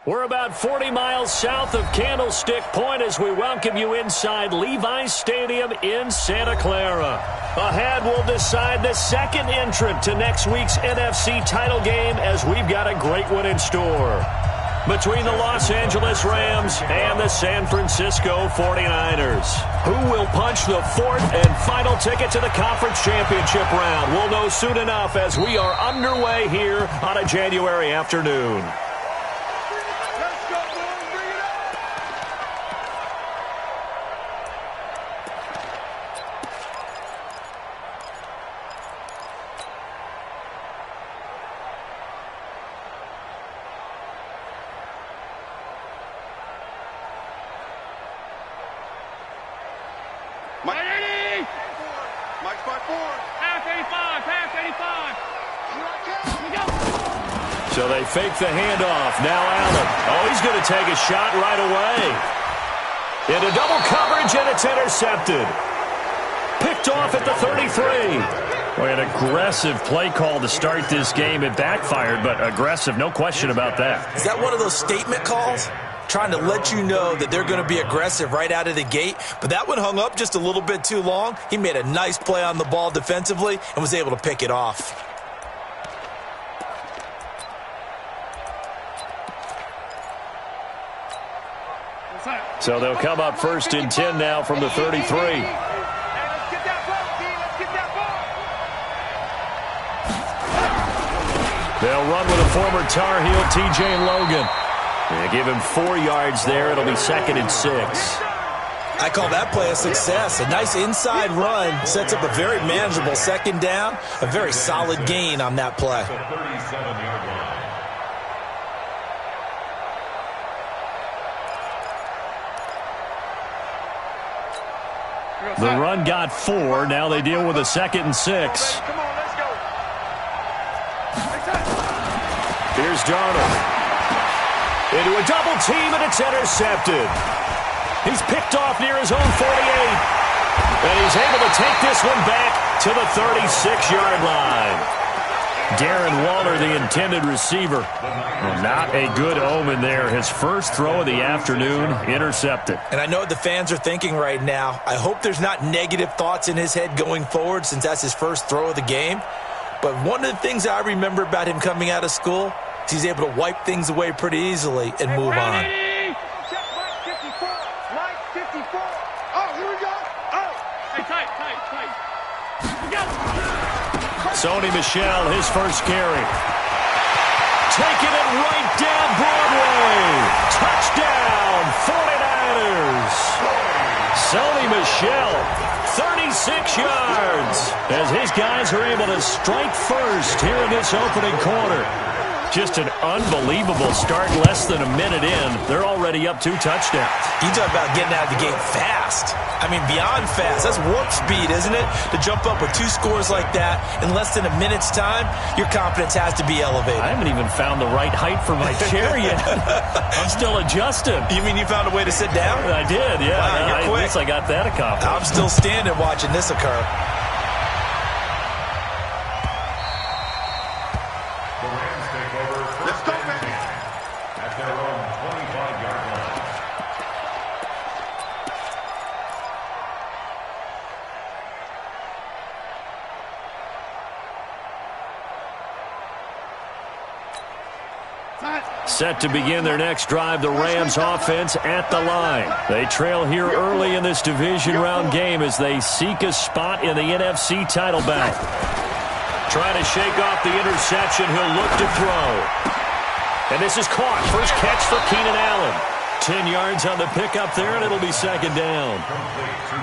We're about 40 miles south of Candlestick Point as we welcome you inside Levi's Stadium in Santa Clara. Ahead, we'll decide the second entrant to next week's NFC title game as we've got a great one in store. Between the Los Angeles Rams and the San Francisco 49ers. Who will punch the fourth and final ticket to the conference championship round? We'll know soon enough as we are underway here on a January afternoon. So they fake the handoff. Now Allen. Oh, he's going to take a shot right away. Into double coverage, and it's intercepted. Picked off at the 33. Boy, an aggressive play call to start this game. It backfired, but aggressive, no question about that. Is that one of those statement calls? Trying to let you know that they're going to be aggressive right out of the gate. But that one hung up just a little bit too long. He made a nice play on the ball defensively and was able to pick it off. So they'll come up first and 10 now from the 33. They'll run with a former Tar Heel, T.J. Logan. They give him 4 yards there. It'll be 2nd and 6. I call that play a success. A nice inside run sets up a very manageable second down. A very solid gain on that play. The run got 4. Now they deal with a 2nd and 6. Here's Darnold. Into a double team, and it's intercepted. He's picked off near his own 48. And he's able to take this one back to the 36-yard line. Darren Waller, the intended receiver. Well, not a good omen there. His first throw of the afternoon, intercepted. And I know what the fans are thinking right now. I hope there's not negative thoughts in his head going forward since that's his first throw of the game. But one of the things I remember about him coming out of school is he's able to wipe things away pretty easily and move on. Sony Michel, his first carry. Taking it right down Broadway. Touchdown, 49ers. Sony Michel, 36 yards. As his guys are able to strike first here in this opening quarter. Just an unbelievable start, less than a minute in. They're already up 2 touchdowns. You talk about getting out of the gate fast. I mean, beyond fast. That's warp speed, isn't it? To jump up with 2 scores like that in less than a minute's time, your confidence has to be elevated. I haven't even found the right height for my chair yet. I'm still adjusting. You mean you found a way to sit down? I did, yeah. Wow, you're quick. At least I got that accomplished. I'm still standing watching this occur. Set to begin their next drive, the Rams offense at the line. They trail here early in this division round game as they seek a spot in the NFC title bout. Trying to shake off the interception, he'll look to throw. And this is caught. First catch for Keenan Allen. 10 yards on the pickup there, and it'll be 2nd down.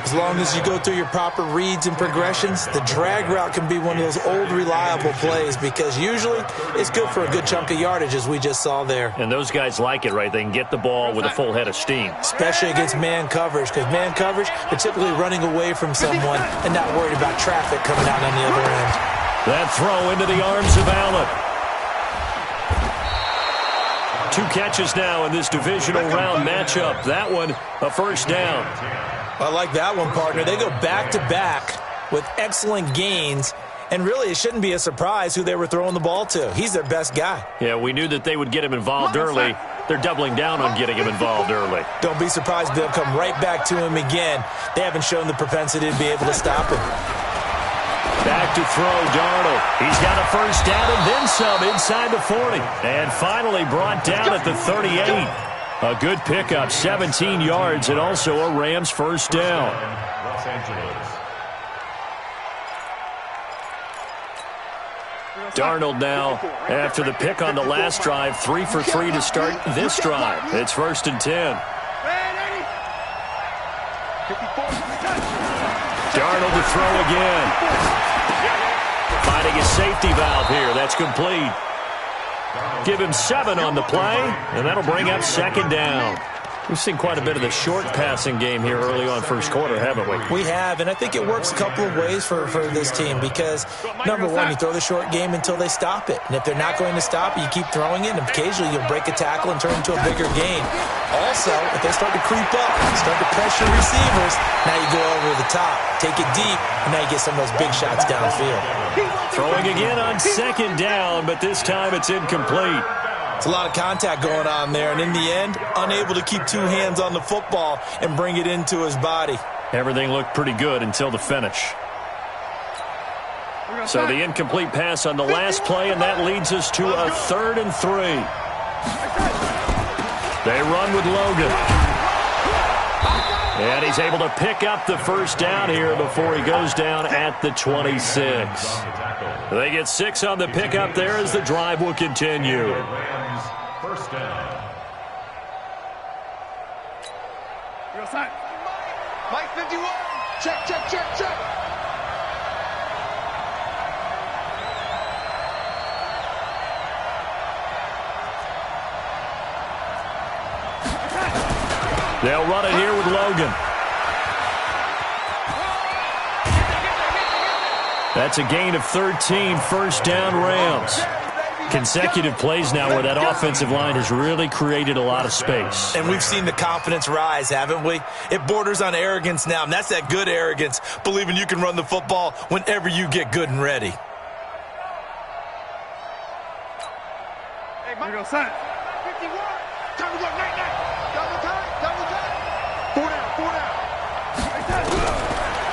As long as you go through your proper reads and progressions, the drag route can be one of those old reliable plays because usually it's good for a good chunk of yardage as we just saw there. And those guys like it, right? They can get the ball with a full head of steam. Especially against man coverage because man coverage, they're typically running away from someone and not worried about traffic coming out on the other end. That throw into the arms of Allen. 2 catches now in this divisional round matchup. That one, a first down. I like that one, partner. They go back-to-back with excellent gains, and really it shouldn't be a surprise who they were throwing the ball to. He's their best guy. Yeah, we knew that they would get him involved early. They're doubling down on getting him involved early. Don't be surprised they'll come right back to him again. They haven't shown the propensity to be able to stop him. Back to throw, Darnold. He's got a first down and then some inside the 40. And finally brought down at the 38. A good pickup, 17 yards, and also a Rams first down. Los Angeles. Darnold now, after the pick on the last drive, 3 for 3 to start this drive. It's 1st and 10. Darnold to throw again. Finding a safety valve here. That's complete. Give him 7 on the play, and that'll bring up 2nd down. We've seen quite a bit of the short passing game here early on first quarter, haven't we? We have, and I think it works a couple of ways for this team because, number one, you throw the short game until they stop it. And if they're not going to stop it, you keep throwing it, and occasionally you'll break a tackle and turn it into a bigger gain. Also, if they start to creep up, start to pressure receivers, now you go over the top, take it deep, and now you get some of those big shots downfield. Throwing again on 2nd down, but this time it's incomplete. It's a lot of contact going on there, and in the end, unable to keep 2 hands on the football and bring it into his body. Everything looked pretty good until the finish. So the incomplete pass on the last play, and that leads us to a 3rd and 3. They run with Logan. And he's able to pick up the first down here before he goes down at the 26. They get 6 on the pickup there as the drive will continue. First down. Mike 51. Check, check, check, check. They'll run it here with Logan. That's a gain of 13, first down Rams. Consecutive plays now where that offensive line has really created a lot of space. And we've seen the confidence rise, haven't we? It borders on arrogance now, and that's that good arrogance, believing you can run the football whenever you get good and ready. Hey, Mike. Here we go, son. 51. Time to go, night, night. Double time, double time. 4 down, 4 down.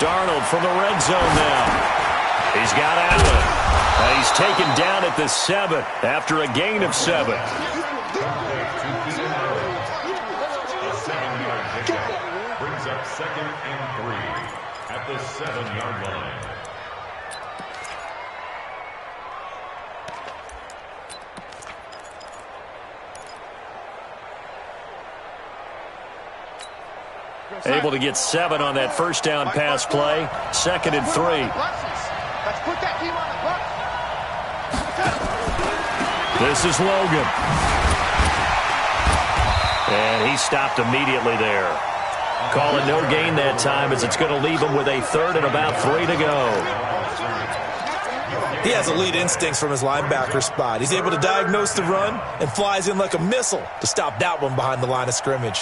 Darnold from the red zone now. He's got Allen. He's taken down at the 7 after a gain of 7. A 7-yard pickup brings up 2nd and 3 at the 7-yard line. Able to get 7 on that first down pass play. 2nd and 3. Let's put that team on the bus. This is Logan. And he stopped immediately there. Calling no gain that time as it's going to leave him with a 3rd and about 3 to go. He has elite instincts from his linebacker spot. He's able to diagnose the run and flies in like a missile to stop that one behind the line of scrimmage.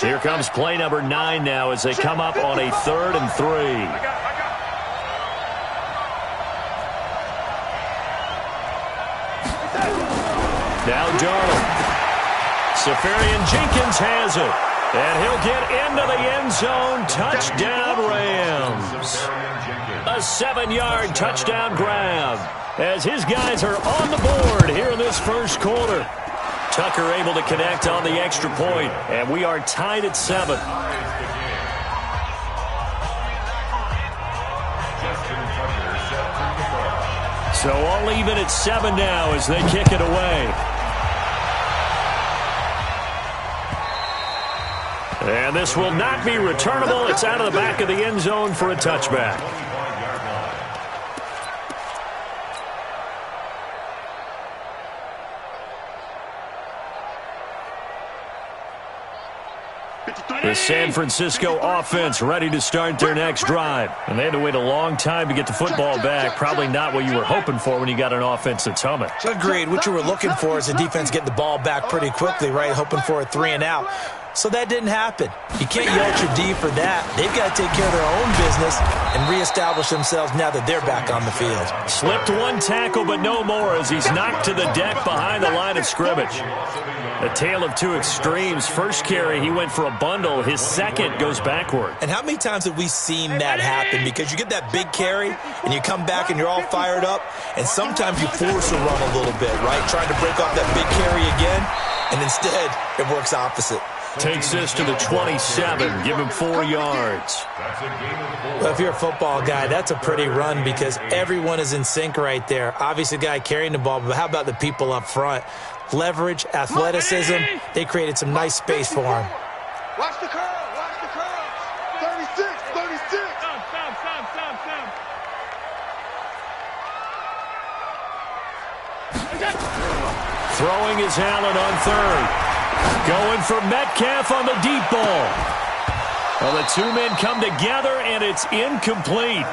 Here comes play number 9 now as they come up on a 3rd and 3. Now Darnold. Safarian Jenkins has it. And he'll get into the end zone. Touchdown Rams. A 7-yard touchdown grab as his guys are on the board here in this first quarter. Tucker able to connect on the extra point, and we are tied at 7. So all even at 7 now as they kick it away. And this will not be returnable. It's out of the back of the end zone for a touchback. The San Francisco offense ready to start their next drive. And they had to wait a long time to get the football back. Probably not what you were hoping for when you got an offense that's humming. Agreed. What you were looking for is the defense getting the ball back pretty quickly, right? Hoping for a 3 and out. So that didn't happen. You can't yell at your D for that. They've got to take care of their own business and reestablish themselves now that they're back on the field. Slipped one tackle, but no more as he's knocked to the deck behind the line of scrimmage. A tale of two extremes. First carry, he went for a bundle. His second goes backward. And how many times have we seen that happen? Because you get that big carry, and you come back and you're all fired up, and sometimes you force a run a little bit, right? Trying to break off that big carry again, and instead it works opposite. Takes this to the 27. Give him 4 yards. Well, if you're a football guy, that's a pretty run because everyone is in sync right there. Obviously, the guy carrying the ball, but how about the people up front? Leverage, athleticism. They created some nice space for him. Watch the curl. Watch the curl. 36. 36. Throwing is Allen on third. Going for Metcalf on the deep ball. Well, the two men come together, and it's incomplete.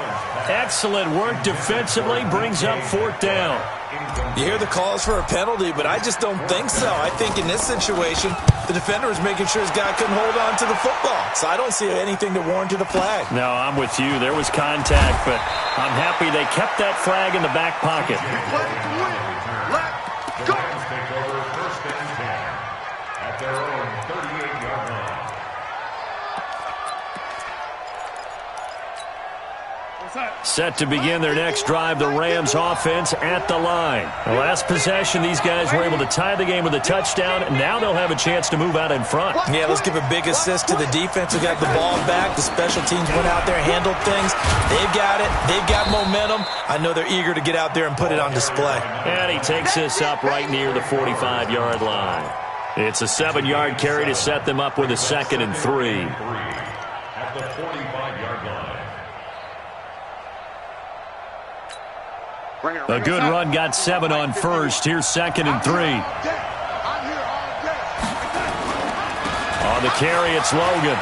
Excellent work defensively. Brings up 4th down. You hear the calls for a penalty, but I just don't think so. I think in this situation, the defender was making sure his guy couldn't hold on to the football. So I don't see anything to warrant a flag. No, I'm with you. There was contact, but I'm happy they kept that flag in the back pocket. The Rams take over 1st and 10 at their own 38-yard line. Set to begin their next drive, the Rams offense at the line. The last possession, these guys were able to tie the game with a touchdown, and now they'll have a chance to move out in front. Yeah, let's give a big assist to the defense who got the ball back. The special teams went out there, handled things. They've got it. They've got momentum. I know they're eager to get out there and put it on display. And he takes this up right near the 45-yard line. It's a 7-yard carry to set them up with a 2nd and 3. At the 45-yard line. A good run got 7 on first. Here's 2nd and 3. On the carry, it's Logan.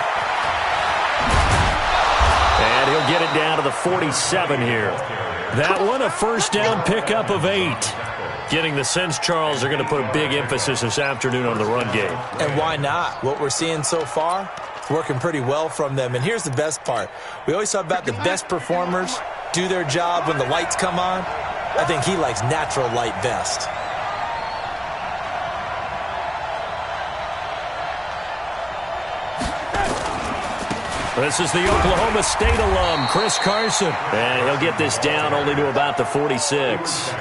And he'll get it down to the 47 here. That one, a first down pickup of 8. Getting the sense Charles are going to put a big emphasis this afternoon on the run game. And why not? What we're seeing so far, it's working pretty well from them. And here's the best part. We always talk about the best performers do their job when the lights come on. I think he likes natural light vest. This is the Oklahoma State alum, Chris Carson. And he'll get this down only to about the 46.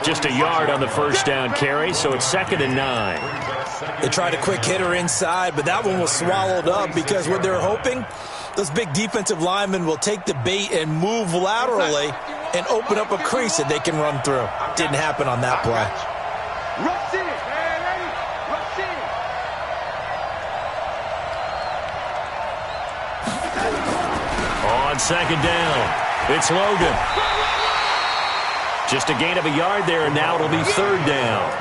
Just a yard on the first down carry, so it's 2nd and 9. They tried a quick hitter inside, but that one was swallowed up because what they're hoping, those big defensive linemen will take the bait and move laterally and open up a crease that they can run through. Didn't happen on that play. Rush in. Rush in. On 2nd down, it's Logan. Just a gain of a yard there, and now it'll be 3rd down.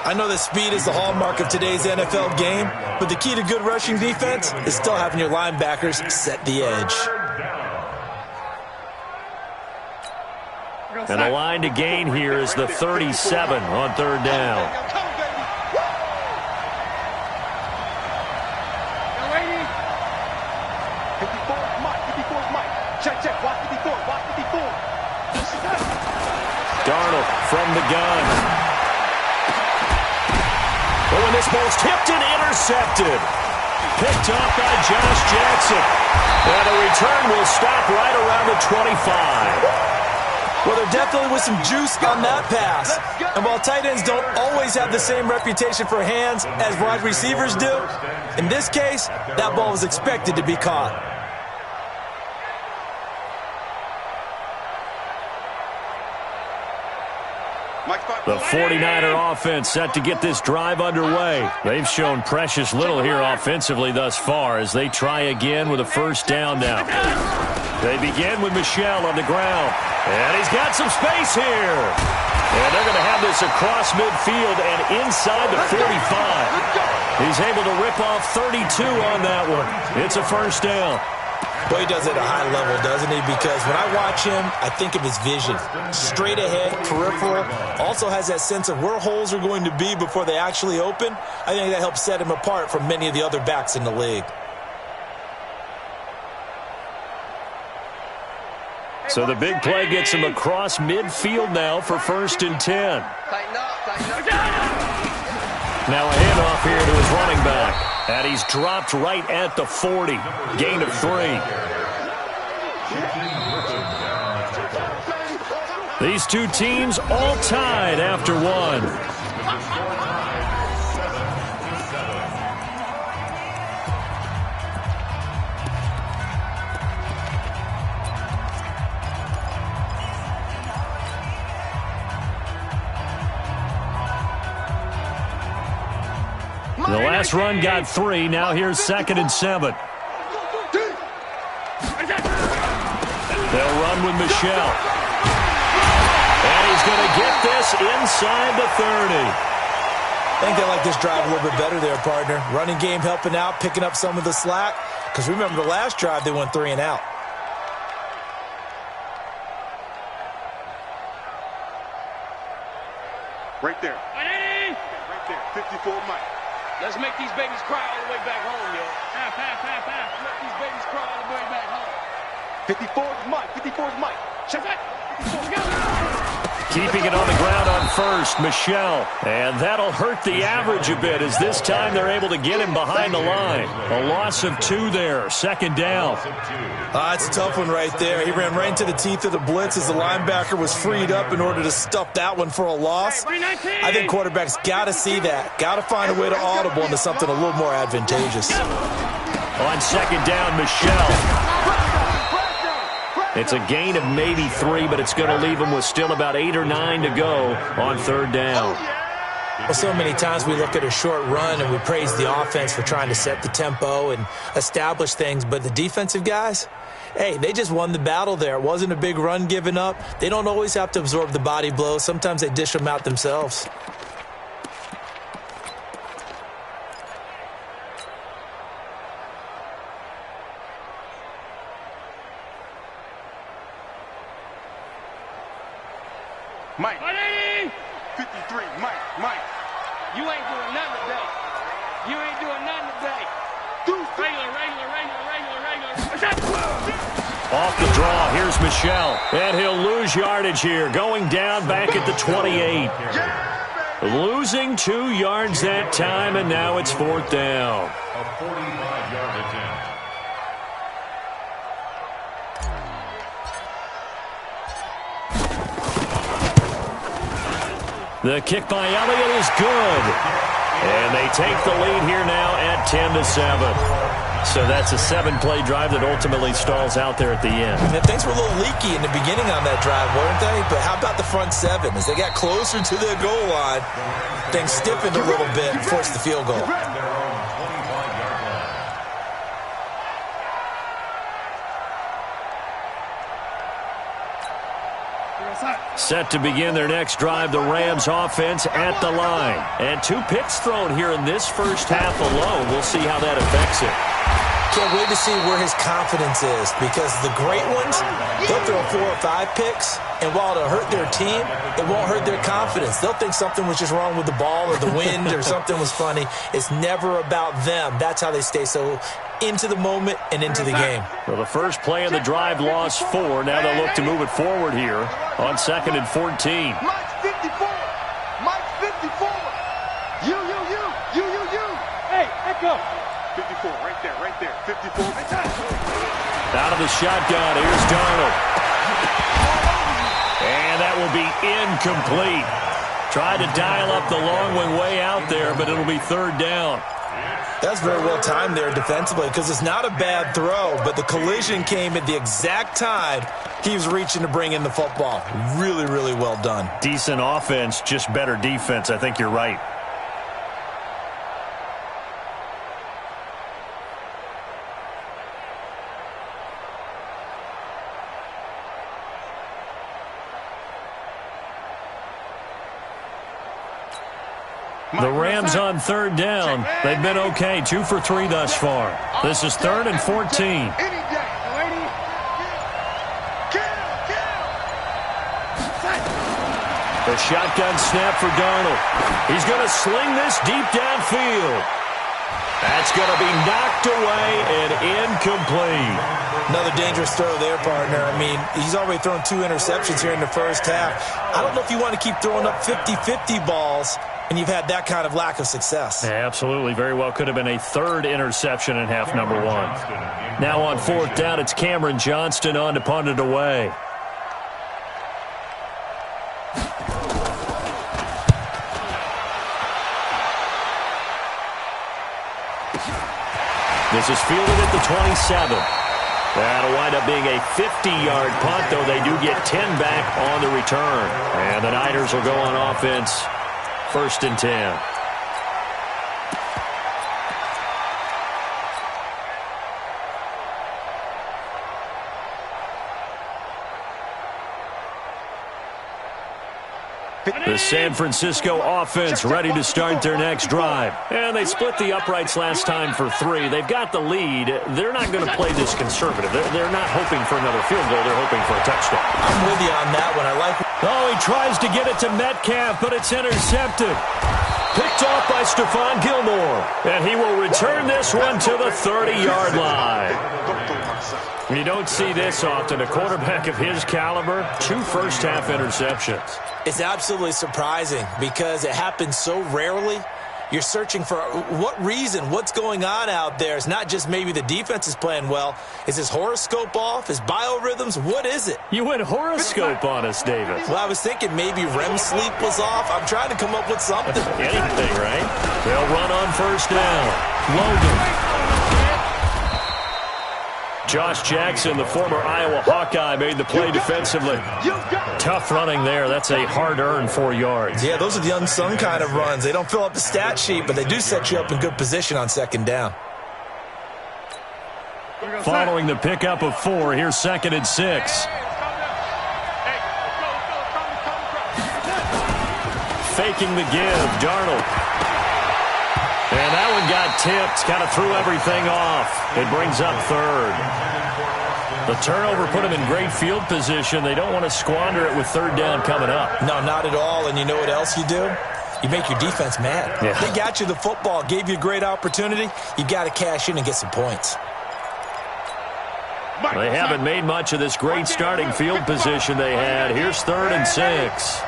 I know that speed is the hallmark of today's NFL game, but the key to good rushing defense is still having your linebackers set the edge. And the line to gain here is the 37 on 3rd down. Darnold from the gun. Oh, and this ball's tipped and intercepted. Picked off by Josh Jackson. And the return will stop right around the 25. Well, there definitely was some juice on that pass. And while tight ends don't always have the same reputation for hands as wide receivers do, in this case, that ball was expected to be caught. The 49er offense set to get this drive underway. They've shown precious little here offensively thus far as they try again with a first down now. They begin with Michel on the ground. And he's got some space here. And they're going to have this across midfield and inside the 45. He's able to rip off 32 on that one. It's a first down. Well, he does it at a high level, doesn't he? Because when I watch him, I think of his vision. Straight ahead, peripheral. Also has that sense of where holes are going to be before they actually open. I think that helps set him apart from many of the other backs in the league. So the big play gets him across midfield now for 1st and 10. Now a handoff here to his running back. And he's dropped right at the 40. Gain of 3. These two teams all tied after one. The last run got 3. Now here's 2nd and 7. They'll run with Michelle. And he's going to get this inside the 30. I think they like this drive a little bit better there, partner. Running game helping out, picking up some of the slack. Because remember the last drive, they went 3 and out. Right there. Right there. 54 Mike. Let's make these babies cry all the way back home, yo. Half. Let these babies cry all the way back home. 54 is Mike. 54 is Mike. Check that. 54. Keeping it on the ground on 1st, Michelle. And that'll hurt the average a bit as this time they're able to get him behind the line. A loss of 2 there. 2nd down. It's a tough one right there. He ran right into the teeth of the blitz as the linebacker was freed up in order to stuff that one for a loss. I think quarterbacks got to see that. Got to find a way to audible into something a little more advantageous. On 2nd down, Michelle. It's a gain of maybe 3, but it's going to leave him with still about 8 or 9 to go on 3rd down. Well, so many times we look at a short run and we praise the offense for trying to set the tempo and establish things, but the defensive guys, hey, they just won the battle there. It wasn't a big run given up. They don't always have to absorb the body blows. Sometimes they dish them out themselves. Mike. 53. Mike. You ain't doing nothing today. You ain't doing nothing today. Regular. Off the draw, here's Michelle. And he'll lose yardage here, going down back at the 28. Losing 2 yards that time, and now it's 4th down. A 45-yard attempt. The kick by Elliott is good. And they take the lead here now at 10-7. So that's a 7-play drive that ultimately stalls out there at the end. And things were a little leaky in the beginning on that drive, weren't they? But how about the front 7? As they got closer to the goal line, things stiffened a little bit and forced the field goal. Set to begin their next drive, the Rams offense at the line. And 2 picks thrown here in this first half alone. We'll see how that affects it. Can't wait to see where his confidence is, because the great ones, they'll throw 4 or 5 picks, and while it'll hurt their team, it won't hurt their confidence. They'll think something was just wrong with the ball or the wind or something was funny. It's never about them. That's how they stay so into the moment and into the game. Well, the first play of the drive lost 4. Now they'll look to move it forward here on 2nd and 14. Mike's 54. Mike's 54. You. Hey, echo. 54, right there. 54. Out of the shotgun, here's Darnold. And that will be incomplete. Tried to dial up the long one way out there, but it'll be 3rd down. That's very well timed there defensively, because it's not a bad throw, but the collision came at the exact time he was reaching to bring in the football. Really, really well done. Decent offense, just better defense. I think you're right. The Rams on 3rd down. They've been okay, 2 for 3 thus far. This is 3rd and 14. Any day. The shotgun snap for Darnold. He's going to sling this deep downfield. That's going to be knocked away and incomplete. Another dangerous throw there, partner. I mean, he's already thrown 2 interceptions here in the first half. I don't know if you want to keep throwing up 50-50 balls, and you've had that kind of lack of success. Yeah, absolutely. Very well could have been a 3rd interception in half number 1. Now on 4th down, it's Cameron Johnston on to punt it away. This is fielded at the 27. That'll wind up being a 50-yard punt, though they do get 10 back on the return. And the Niners will go on offense, 1st and 10. The San Francisco offense ready to start their next drive. And they split the uprights last time for 3. They've got the lead. They're not going to play this conservative. They're not hoping for another field goal. They're hoping for a touchdown. I'm with you on that one. I like. Oh, he tries to get it to Metcalf, but it's intercepted. Picked off by Stephon Gilmore. And he will return this one to the 30-yard line. You don't see this often. A quarterback of his caliber, 2 first-half interceptions. It's absolutely surprising because it happens so rarely. You're searching for what reason, what's going on out there. It's not just maybe the defense is playing well. Is his horoscope off? His biorhythms? What is it? You went horoscope on us, David. Well, I was thinking maybe REM sleep was off. I'm trying to come up with something. Anything, right? They'll run on 1st down. Logan. Josh Jackson, the former Iowa Hawkeye, made the play defensively. Tough running there. That's a hard-earned 4 yards. Yeah, those are the unsung kind of runs. They don't fill up the stat sheet, but they do set you up in good position on 2nd down. Following the pickup of 4, here's 2nd and 6. Faking the give, Darnold. And that one got tipped, kind of threw everything off. It brings up 3rd. The turnover put them in great field position. They don't want to squander it with 3rd down coming up. No, not at all. And you know what else you do? You make your defense mad. Yeah. They got you the football, gave you a great opportunity. You got to cash in and get some points. They haven't made much of this great starting field position they had. Here's 3rd and 6.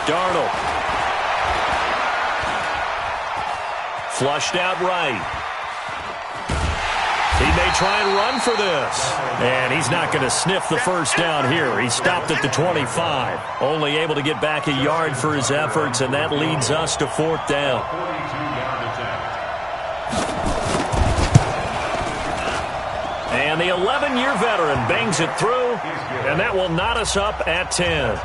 Darnold. Flushed out right. He may try and run for this. And he's not going to sniff the 1st down here. He stopped at the 25. Only able to get back a yard for his efforts, and that leads us to 4th down. And the 11-year veteran bangs it through, and that will knot us up at 10.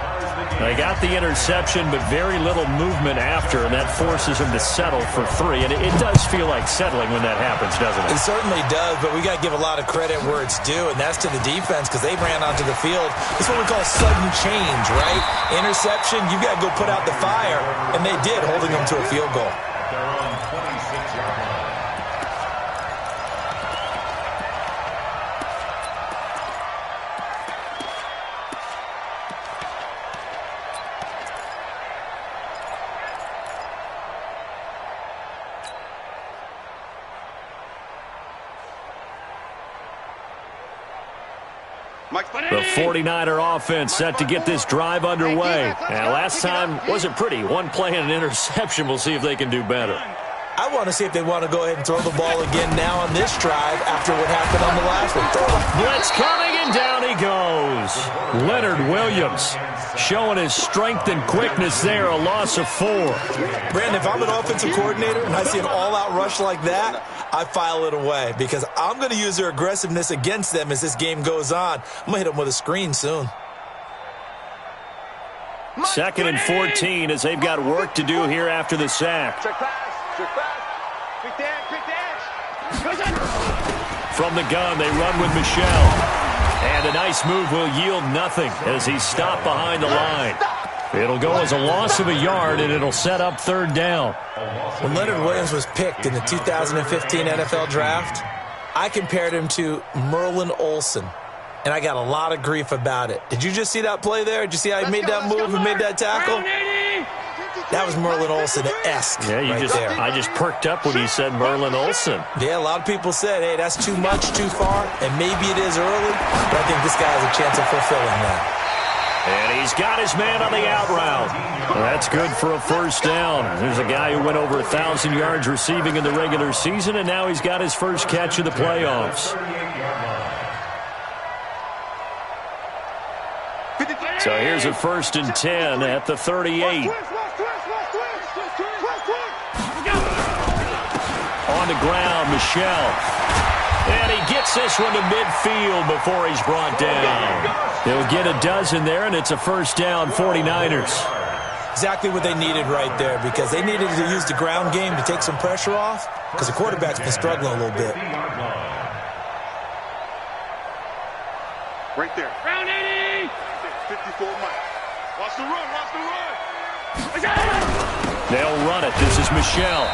They got the interception, but very little movement after, and that forces him to settle for 3. And it does feel like settling when that happens, doesn't it? It certainly does, but we got to give a lot of credit where it's due, and that's to the defense because they ran onto the field. It's what we call sudden change, right? Interception, you've got to go put out the fire, and they did, holding them to a field goal. Their own 26-yard line. The 49er offense set to get this drive underway. And last time wasn't pretty. One play and an interception. We'll see if they can do better. I want to see if they want to go ahead and throw the ball again now on this drive after what happened on the last one. Blitz coming, and down he goes. Leonard Williams showing his strength and quickness there, a loss of 4. Brandon, if I'm an offensive coordinator and I see an all-out rush like that, I file it away because I'm going to use their aggressiveness against them as this game goes on. I'm going to hit them with a screen soon. 2nd and 14 as they've got work to do here after the sack. Check pass. Check pass. Quick dash. From the gun, they run with Michelle. And a nice move will yield nothing as he's stopped behind the line. It'll go as a loss of a yard, and it'll set up 3rd down. When Leonard Williams was picked in the 2015 NFL Draft, I compared him to Merlin Olsen. And I got a lot of grief about it. Did you just see that play there? Did you see how he made that move and made that tackle? That was Merlin Olsen-esque. Yeah, I just perked up when you said Merlin Olsen. Yeah, a lot of people said, hey, that's too much, too far, and maybe it is early, but I think this guy has a chance of fulfilling that. And he's got his man on the out route. That's good for a first down. There's a guy who went over 1,000 yards receiving in the regular season, and now he's got his first catch of the playoffs. So here's a 1st and 10 at the 38. On the ground, Michel. And he gets this one to midfield before he's brought down. He'll get a dozen there, and it's a first down, 49ers. Exactly what they needed right there, because they needed to use the ground game to take some pressure off, because the quarterback's been struggling a little bit. Right there. Round 80. 54 miles. Watch the run. Watch the run. They'll run it. This is Michel.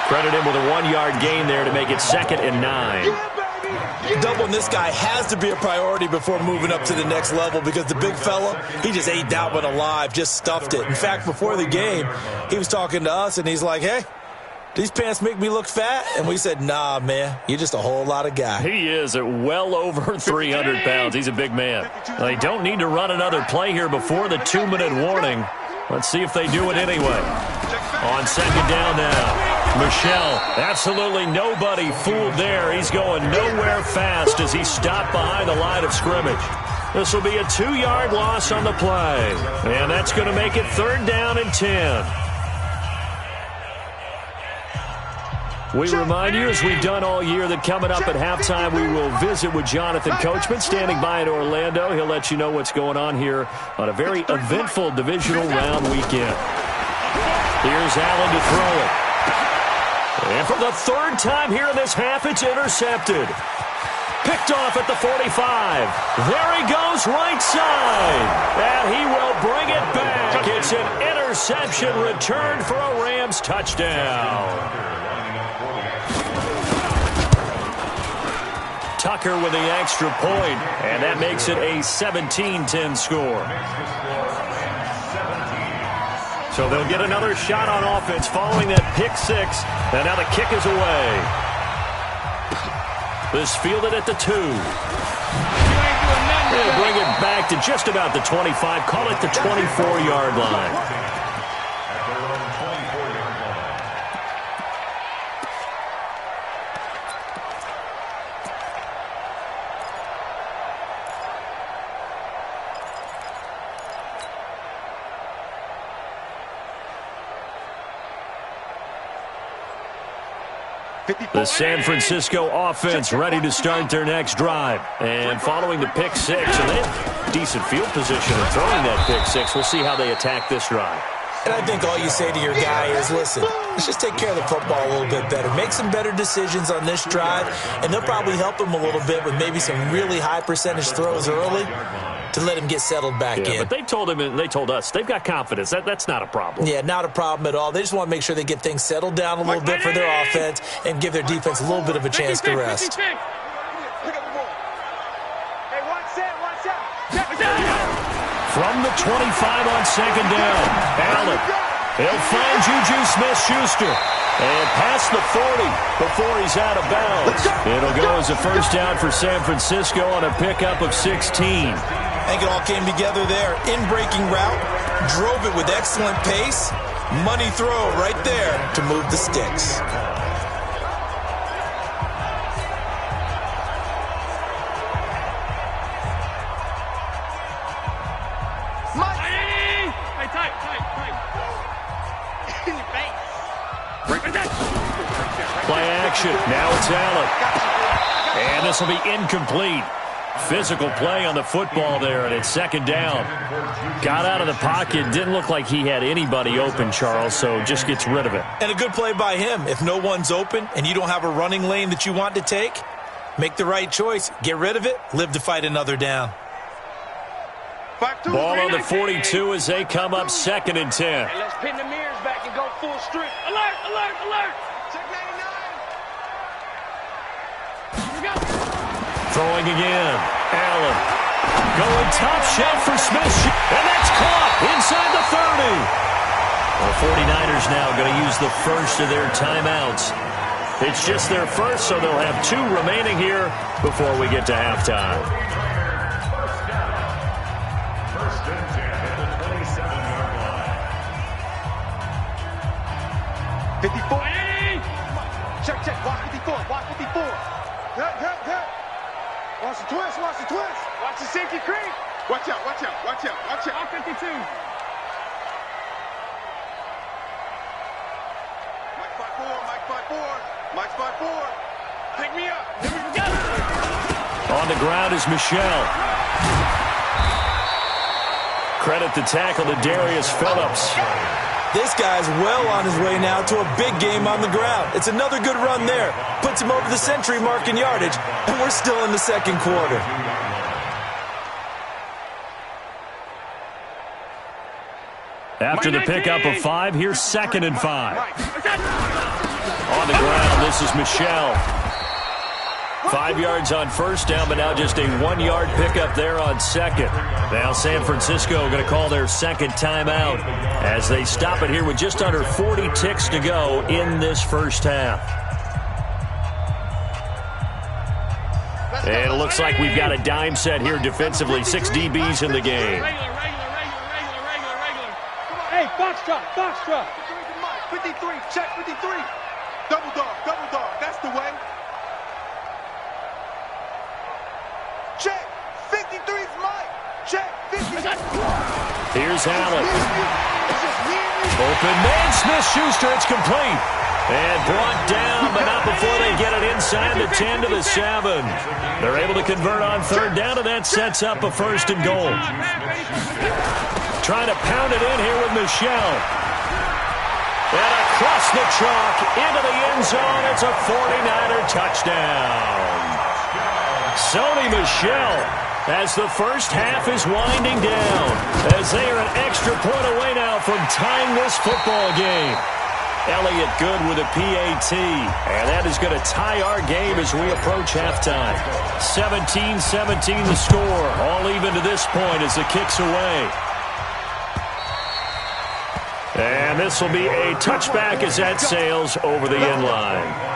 Credit him with a 1-yard gain there to make it 2nd and 9. Doubling this guy has to be a priority before moving up to the next level, because the big fella, he just ate that one alive, just stuffed it. In fact, before the game, he was talking to us, and he's like, hey, these pants make me look fat? And we said, nah, man, you're just a whole lot of guy. He is at well over 300 pounds. He's a big man. They don't need to run another play here before the 2-minute warning. Let's see if they do it anyway. On 2nd down now. Michel, absolutely nobody fooled there. He's going nowhere fast as he's stopped behind the line of scrimmage. This will be a 2-yard loss on the play. And that's going to make it 3rd down and 10. We remind you, as we've done all year, that coming up at halftime, we will visit with Jonathan Coachman, standing by in Orlando. He'll let you know what's going on here on a very eventful divisional round weekend. Here's Allen to throw it. And for the 3rd time here in this half, it's intercepted. Picked off at the 45. There he goes, right side. And he will bring it back. It's an interception returned for a Rams touchdown. Tucker with the extra point, and that makes it a 17-10 score. So they'll get another shot on offense following that pick 6, and now the kick is away. This fielded at the 2. They'll bring it back to just about the 25, call it the 24-yard line. The San Francisco offense ready to start their next drive. And following the pick 6, and they have decent field position in throwing that pick 6. We'll see how they attack this drive. And I think all you say to your guy is, listen, let's just take care of the football a little bit better. Make some better decisions on this drive, and they'll probably help him a little bit with maybe some really high percentage throws early to let him get settled back in. But they told him and they told us they've got confidence. That's not a problem. Yeah, not a problem at all. They just want to make sure they get things settled down a little bit for their offense and give their defense a little bit of a chance to rest. From the 25 on 2nd down, Allen. He'll find Juju Smith-Schuster. And past the 40 before he's out of bounds. It'll go as a first down for San Francisco on a pickup of 16. I think it all came together there. In-breaking route, drove it with excellent pace. Money throw right there to move the sticks. Play action. Now it's Allen. And this will be incomplete. Physical play on the football there, and it's 2nd down. Got out of the pocket. Didn't look like he had anybody open, Charles, so just gets rid of it. And a good play by him. If no one's open and you don't have a running lane that you want to take, make the right choice. Get rid of it. Live to fight another down. Ball on the 42 as they come up 2nd and 10. Hey, let's pin the mirrors back and go full strength. Alert, alert, alert. Check 99. Here we go. Throwing again. Allen. Going top shelf for Smith. And that's caught inside the 30. The 49ers now going to use the first of their timeouts. It's just their first, so they'll have 2 remaining here before we get to halftime. First and 10 at the 27-yard line. 54. Check, check. Watch 54. Watch 54. Hit. Watch the twist. Watch the twist. Watch the sinky creek. Watch out. Watch out. Watch out. Watch out. 52. Mike 5-4. Mike 5-4. Mike 5-4. Pick me up. Here we go. On the ground is Michelle. Credit the tackle to Darius Phillips. This guy's well on his way now to a big game on the ground. It's another good run there. Puts him over the century mark in yardage, and we're still in the second quarter. After the pickup of 5, here's 2nd and 5. On the ground, this is Michelle. 5 yards on first down, but now just a 1-yard pickup there on second. Now San Francisco going to call their second timeout as they stop it here with just under 40 ticks to go in this first half. And it looks like we've got a dime set here defensively. 6 DBs in the game. Hey, box drop. 53. Check 53. Double dog. That's the way. Check. 53's Mike. Check. 50. Here's Allen. Open man, Smith-Schuster. It's complete. And brought down, but not before they get it inside the 10 to the 7. They're able to convert on third down, and that sets up a 1st and goal. Trying to pound it in here with Michelle. And across the chalk into the end zone. It's a 49er touchdown. Sony Michel as the first half is winding down, as they are an extra point away now from tying this football game. Elliott Good with a PAT, and that is going to tie our game as we approach halftime. 17-17 the score, all even to this point as the kick's away. And this will be a touchback as that sails over the end line.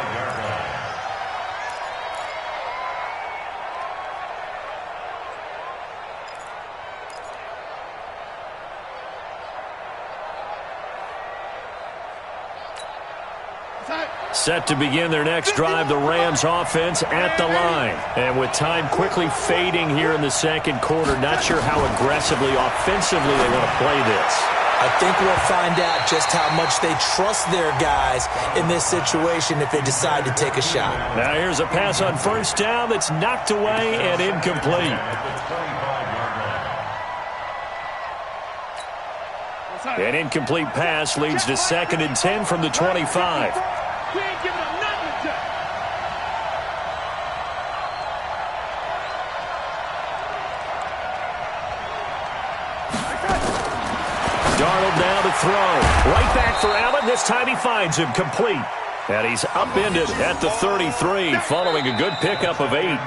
Set to begin their next drive, the Rams offense at the line. And with time quickly fading here in the second quarter, not sure how aggressively, offensively they want to play this. I think we'll find out just how much they trust their guys in this situation if they decide to take a shot. Now here's a pass on first down that's knocked away and incomplete. An incomplete pass leads to 2nd and 10 from the 25. We ain't giving them nothing to touch. Darnold now to throw. Right back for Allen. This time he finds him complete. And he's upended at the 33 following a good pickup of 8.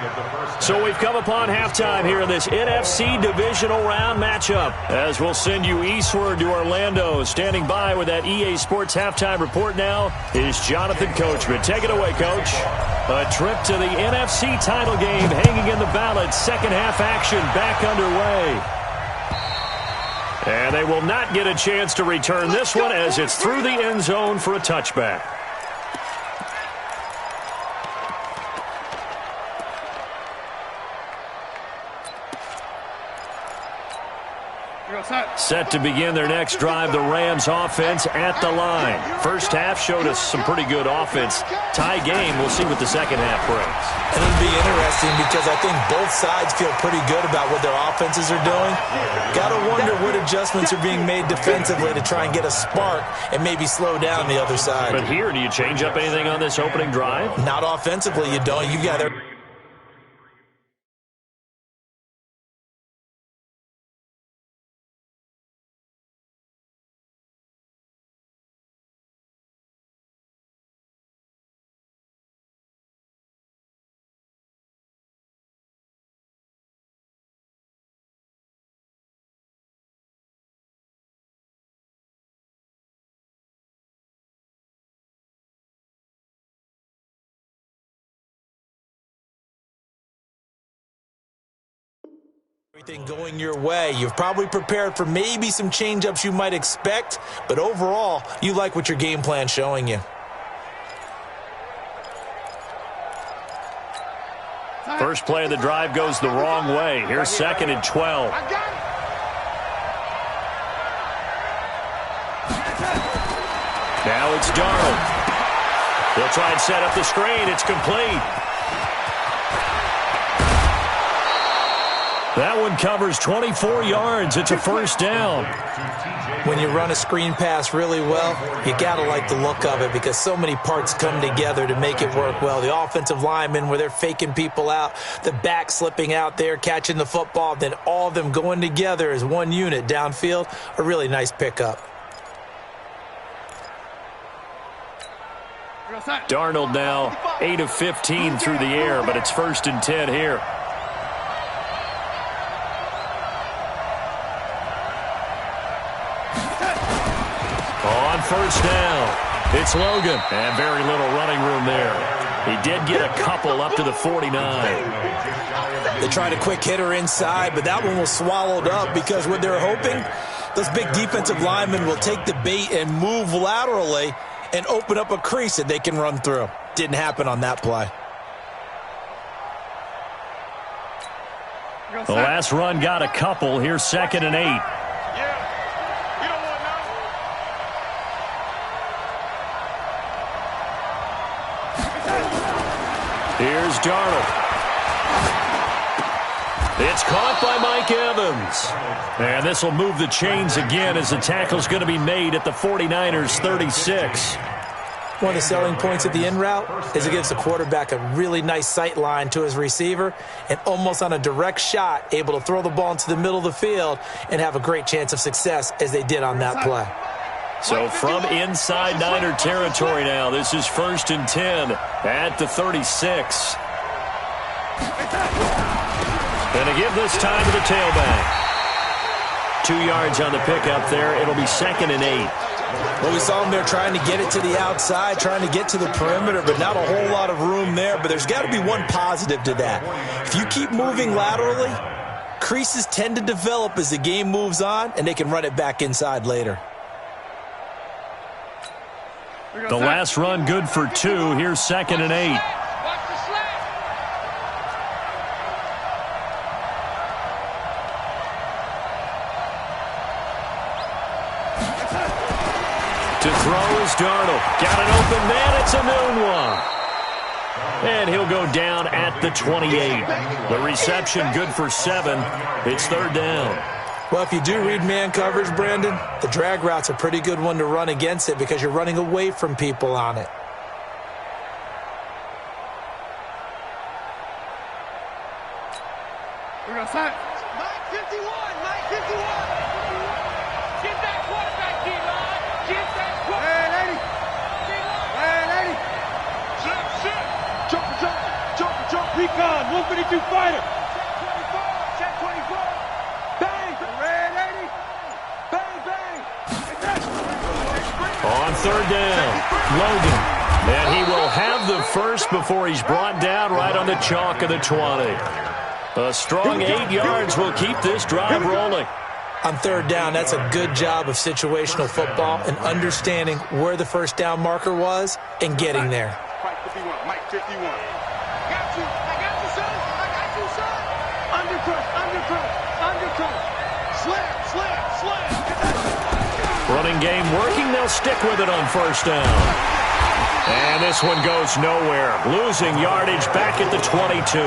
So we've come upon halftime here in this NFC divisional round matchup. As we'll send you eastward to Orlando. Standing by with that EA Sports halftime report now is Jonathan Coachman. Take it away, Coach. A trip to the NFC title game hanging in the balance. Second half action back underway. And they will not get a chance to return this one as it's through the end zone for a touchback. Set to begin their next drive, the Rams offense at the line. First half showed us some pretty good offense. Tie game, we'll see what the second half brings. It'll be interesting because I think both sides feel pretty good about what their offenses are doing. Got to wonder what adjustments are being made defensively to try and get a spark and maybe slow down the other side. But here, do you change up anything on this opening drive? Not offensively, you don't. You got to Everything going your way. You've probably prepared for maybe some change-ups you might expect, but overall, you like what your game plan's showing you. First play of the drive goes the wrong way. Here's 2nd and 12. Now it's Darnold. He'll try and set up the screen. It's complete. That one covers 24 yards. It's a first down. When you run a screen pass really well, you got to like the look of it because so many parts come together to make it work well. The offensive linemen, where they're faking people out, the back slipping out there, catching the football, then all of them going together as one unit downfield, a really nice pickup. Darnold now 8 of 15 through the air, but it's 1st and 10 here. On first down, it's Logan, and very little running room there. He did get a couple up to the 49. They tried a quick hitter inside, but that one was swallowed up because what they're hoping, those big defensive linemen will take the bait and move laterally and open up a crease that they can run through. Didn't happen on that play. The last run got a couple. Here's 2nd and 8. Here's Darnold. It's caught by Mike Evans. And this will move the chains again as the tackle's going to be made at the 49ers' 36. One of the selling points of the in route is it gives the quarterback a really nice sight line to his receiver and almost on a direct shot able to throw the ball into the middle of the field and have a great chance of success as they did on that play. So from inside Niner territory now, this is 1st and 10 at the 36. Going to give this time to the tailback. 2 yards on the pickup there. It'll be 2nd and 8. Well, we saw him there trying to get it to the outside, trying to get to the perimeter, but not a whole lot of room there. But there's got to be one positive to that. If you keep moving laterally, creases tend to develop as the game moves on, and they can run it back inside later. The last run good for 2. Here's 2nd and 8. To throw is Darnold. Got an open man. It's a noon one. And he'll go down at the 28. The reception good for 7. It's 3rd down. Well, if you do read man coverage, Brandon, the drag route's a pretty good one to run against it because you're running away from people on it. We're going to start. Mike 51, Mike 51. Get that quarterback, D-line. Get that quarterback. Hey, lady. Sit. Jump. Recon, 152 fighter. Check 24. Bang. Red 80. Bang. On 3rd down, Logan. And he will have the first before he's brought down right on the chalk of the 20. A strong 8 yards will keep this drive rolling. On 3rd down, that's a good job of situational football and understanding where the first down marker was and getting there. Mike 51. I got you, son. Undercut. Slam. Running game working. They'll stick with it on 1st down. And this one goes nowhere. Losing yardage back at the 22.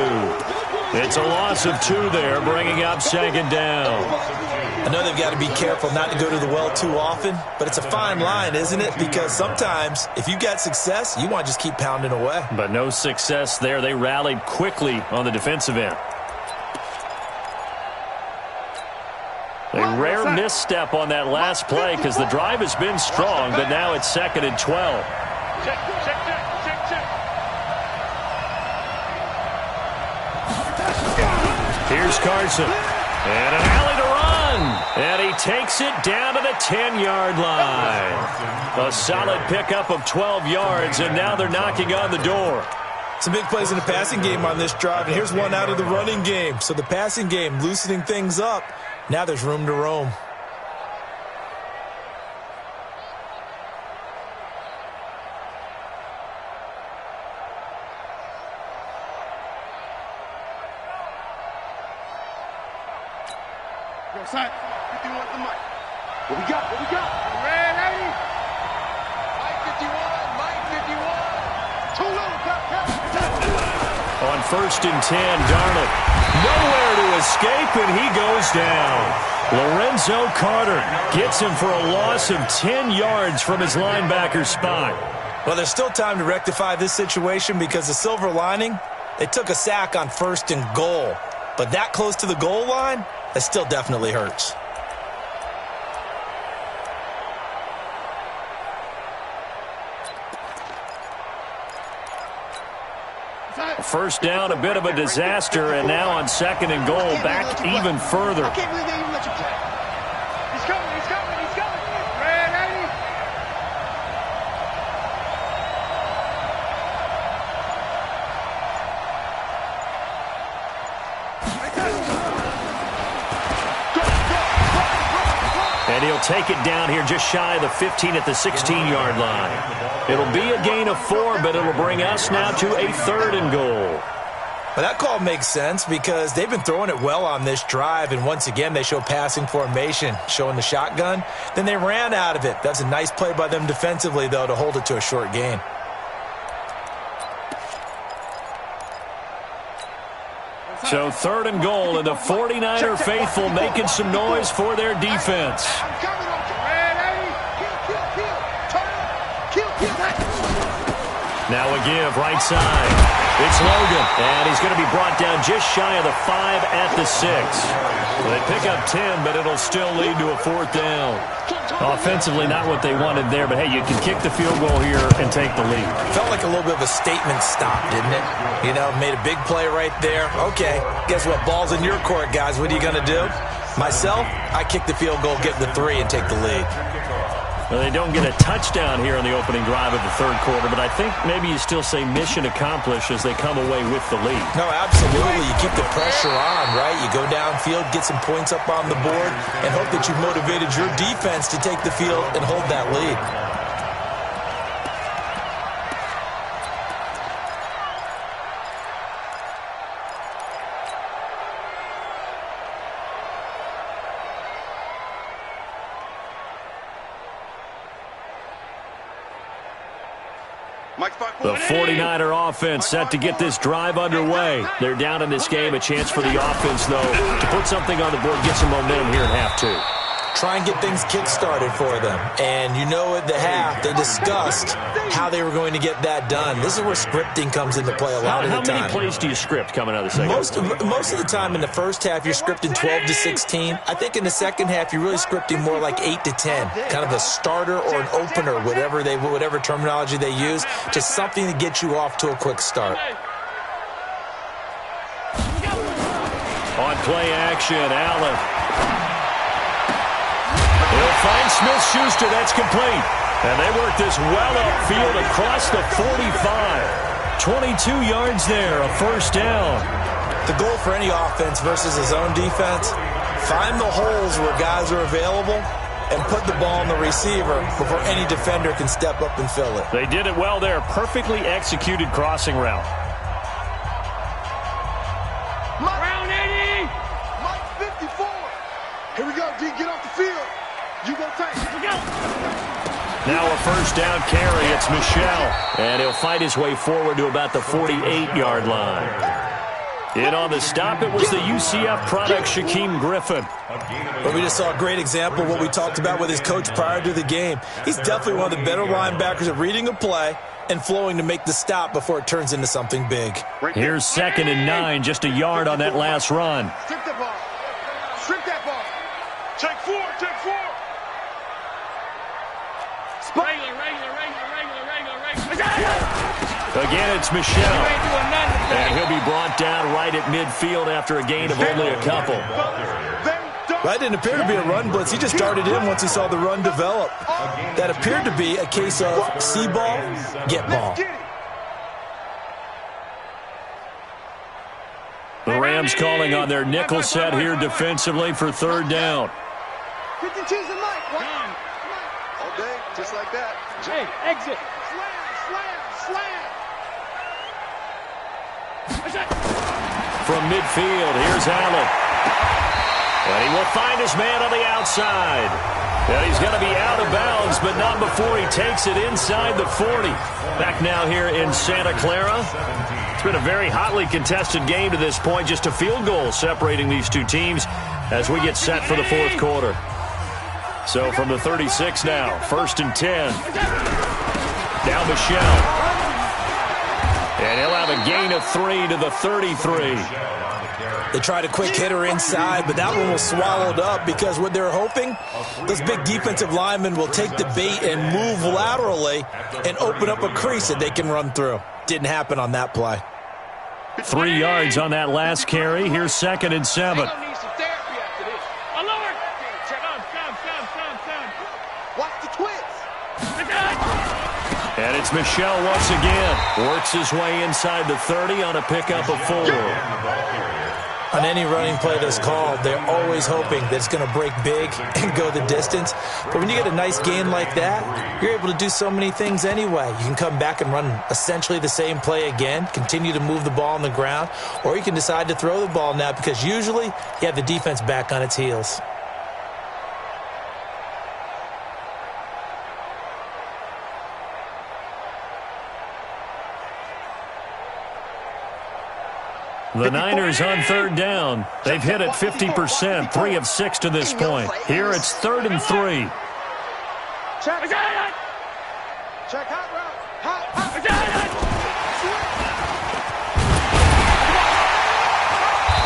It's a loss of 2 there, bringing up 2nd down. I know they've got to be careful not to go to the well too often, but it's a fine line, isn't it? Because sometimes, if you got success, you want to just keep pounding away. But no success there. They rallied quickly on the defensive end. A rare misstep on that last play because the drive has been strong, but now it's 2nd and 12. Check. Here's Carson. And an alley to run. And he takes it down to the 10-yard line. A solid pickup of 12 yards, and now they're knocking on the door. Some big plays in the passing game on this drive, and here's one out of the running game. So the passing game loosening things up. Now there's room to roam. Yo, son, 51 at the mic. What we got? What we got? Red 80. Mike 51. Mike 51. Too little. On 1st and 10, Darnold nowhere to escape, and he goes down. Lorenzo Carter gets him for a loss of 10 yards from his linebacker spot. Well, there's still time to rectify this situation because the silver lining, they took a sack on 1st and goal. But that close to the goal line, that still definitely hurts. First down, a bit of a disaster, and now on 2nd and goal, back even further. I can't believe they even let you play. He's coming, he's coming, he's coming. Red 80. And he'll take it down here just shy of the 15 at the 16-yard line. It'll be a gain of 4, but it'll bring us now to a 3rd and goal. Well, that call makes sense because they've been throwing it well on this drive, and once again they show passing formation, showing the shotgun. Then they ran out of it. That's a nice play by them defensively, though, to hold it to a short gain. So 3rd and goal, and the 49er faithful making some noise for their defense. Now a give, right side. It's Logan, and he's going to be brought down just shy of the 5 at the 6. They pick up 10, but it'll still lead to a 4th down. Offensively, not what they wanted there, but hey, you can kick the field goal here and take the lead. Felt like a little bit of a statement stop, didn't it? You know, made a big play right there. Okay, guess what? Ball's in your court, guys. What are you going to do? Myself, I kick the field goal, get the 3, and take the lead. Well, they don't get a touchdown here on the opening drive of the 3rd quarter, but I think maybe you still say mission accomplished as they come away with the lead. No, absolutely. You keep the pressure on, right? You go downfield, get some points up on the board, and hope that you've motivated your defense to take the field and hold that lead. The 49er offense set to get this drive underway. They're down in this game. A chance for the offense, though, to put something on the board, get some momentum here in half 2. Try and get things kick-started for them. And you know at the half, they discussed how they were going to get that done. This is where scripting comes into play a lot of the time. How many plays do you script coming out of the second? Most of the time in the first half, you're scripting 12 to 16. I think in the second half, you're really scripting more like 8 to 10. Kind of a starter or an opener, whatever terminology they use, just something to get you off to a quick start. On play action, Allen. He'll find Smith-Schuster. That's complete. And they work this well upfield across the 45. 22 yards there, a 1st down. The goal for any offense versus a zone defense, find the holes where guys are available and put the ball on the receiver before any defender can step up and fill it. They did it well there. Perfectly executed crossing route. Round 80. Mike 54. Here we go, D. Get off the field. You go take. Now a 1st down carry. It's Michelle. And he'll fight his way forward to about the 48-yard line. In on the stop, it was the UCF product, Shaquem Griffin. But we just saw a great example of what we talked about with his coach prior to the game. He's definitely one of the better linebackers at reading a play and flowing to make the stop before it turns into something big. Here's 2nd and 9, just a yard on that last run. Strip that ball. Strip that ball. Take 4, take 4. Regular. Again, it's Michelle. And he'll be brought down right at midfield after a gain of only a couple. That didn't appear to be a run blitz. He just darted in once he saw the run develop. That appeared to be a case of see ball, get ball. Rams calling on their nickel set here defensively for third down. 50 cheese and Mike. All day, just like that. Hey, exit. Slam. From midfield, here's Allen. And he will find his man on the outside. And he's going to be out of bounds, but not before he takes it inside the 40. Back now here in Santa Clara. It's been a very hotly contested game to this point. Just a field goal separating these two teams as we get set for the fourth quarter. So from the 36 now, 1st and 10. Now Michelle. And he'll have a gain of 3 to the 33. They tried a quick hitter inside, but that one was swallowed up because what they're hoping, those big defensive linemen will take the bait and move laterally and open up a crease that they can run through. Didn't happen on that play. 3 yards on that last carry. Here's 2nd and 7. Need some therapy after this. Alert! Watch the twist. And it's Michelle once again. Works his way inside the 30 on a pickup of 4. On any running play that's called, they're always hoping that it's going to break big and go the distance. But when you get a nice gain like that, you're able to do so many things anyway. You can come back and run essentially the same play again, continue to move the ball on the ground, or you can decide to throw the ball now because usually you have the defense back on its heels. The Niners on 3rd down. They've hit it 50%, 3 of 6 to this point. Here it's 3rd and 3. Check hot route. Hot.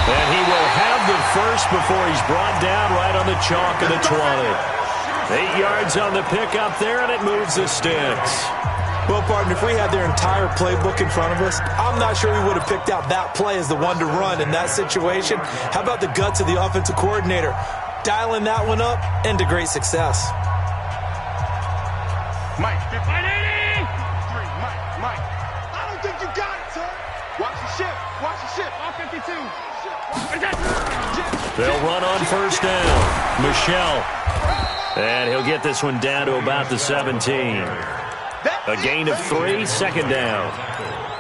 And he will have the first before he's brought down right on the chalk of the 20. 8 yards on the pickup there, and it moves the sticks. Well, partner, if we had their entire playbook in front of us, I'm not sure we would have picked out that play as the one to run in that situation. How about the guts of the offensive coordinator? Dialing that one up into great success. Mike. I don't think you got it, son. Watch the shift. All 52. They'll run on 1st down. Michelle. And he'll get this one down to about the 17. A gain of 3, 2nd down.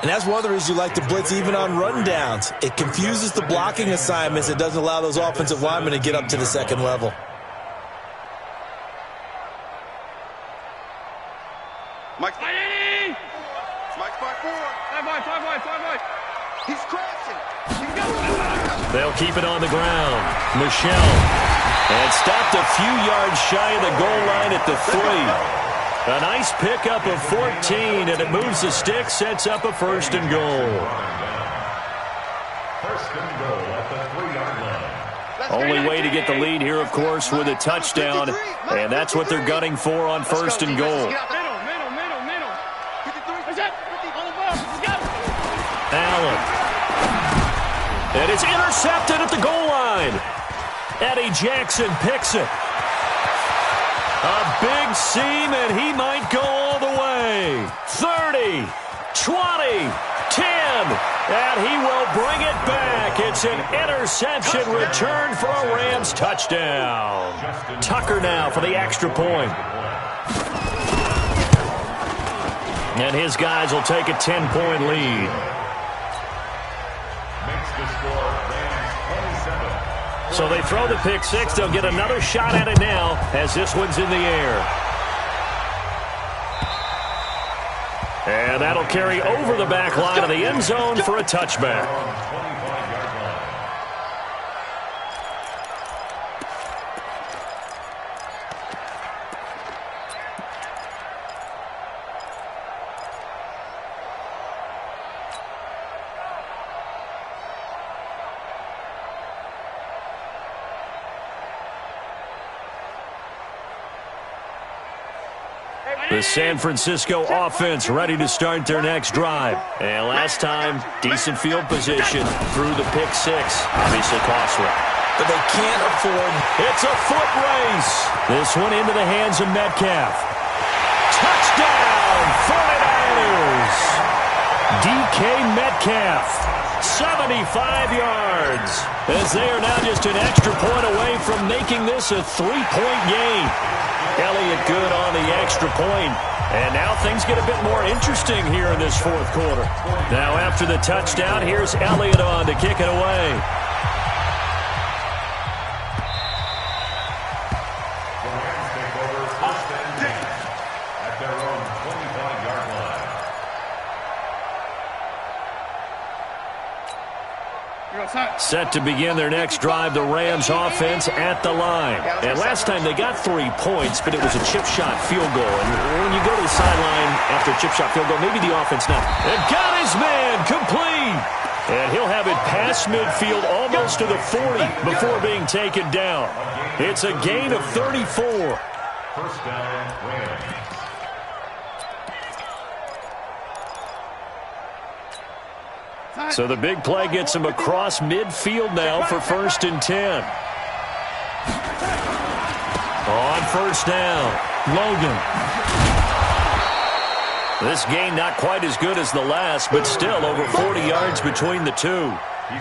And that's one of the reasons you like to blitz even on run downs. It confuses the blocking assignments. It doesn't allow those offensive linemen to get up to the 2nd level. Mike's 5-4. He's crashing. They'll keep it on the ground. Michelle. And stopped a few yards shy of the goal line at the 3. A nice pickup of 14, and it moves the stick, sets up a 1st and goal. 1st and goal at the 3-yard line. Only way to get the lead here, of course, with a touchdown, and that's what they're gunning for on 1st and goal. Middle. Allen. And it's intercepted at the goal line. Eddie Jackson picks it. A big seam, and he might go all the way. 30, 20, 10, and he will bring it back. It's an interception return for a Rams touchdown. Tucker now for the extra point. And his guys will take a 10-point lead. Makes the score Rams 27. So they throw the pick 6. They'll get another shot at it now as this one's in the air. And that'll carry over the back line of the end zone for a touchback. The San Francisco offense ready to start their next drive. And last time, decent field position through the pick 6. Obviously costly. But they can't afford. It's a foot race. This one into the hands of Metcalf. Touchdown, 49ers. DK Metcalf. 75 yards. As they are now just an extra point away from making this a 3-point game. Elliott good on the extra point. And now things get a bit more interesting here in this fourth quarter. Now after the touchdown, here's Elliott on to kick it away. Set to begin their next drive, the Rams offense at the line. And last time they got 3 points, but it was a chip shot field goal. And when you go to the sideline after a chip shot field goal, maybe the offense now. And got his man complete. And he'll have it past midfield almost to the 40 before being taken down. It's a gain of 34. First down, Rams. So the big play gets him across midfield now for 1st and 10. On first down, Logan. This gain not quite as good as the last, but still over 40 yards between the two.